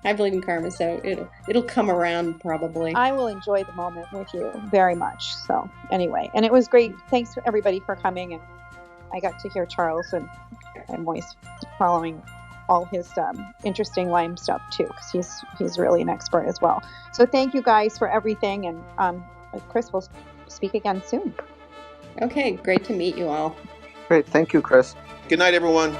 [SPEAKER 3] I believe in karma, so it'll come around probably.
[SPEAKER 2] I will enjoy the moment with you very much. So anyway, and it was great. Thanks to everybody for coming, and I got to hear Charles, and I'm always following all his interesting Lyme stuff too, because he's really an expert as well. So thank you guys for everything, and Kris will speak again soon.
[SPEAKER 3] Okay, great to meet you all.
[SPEAKER 4] Great, thank you, Kris.
[SPEAKER 1] Good night, everyone.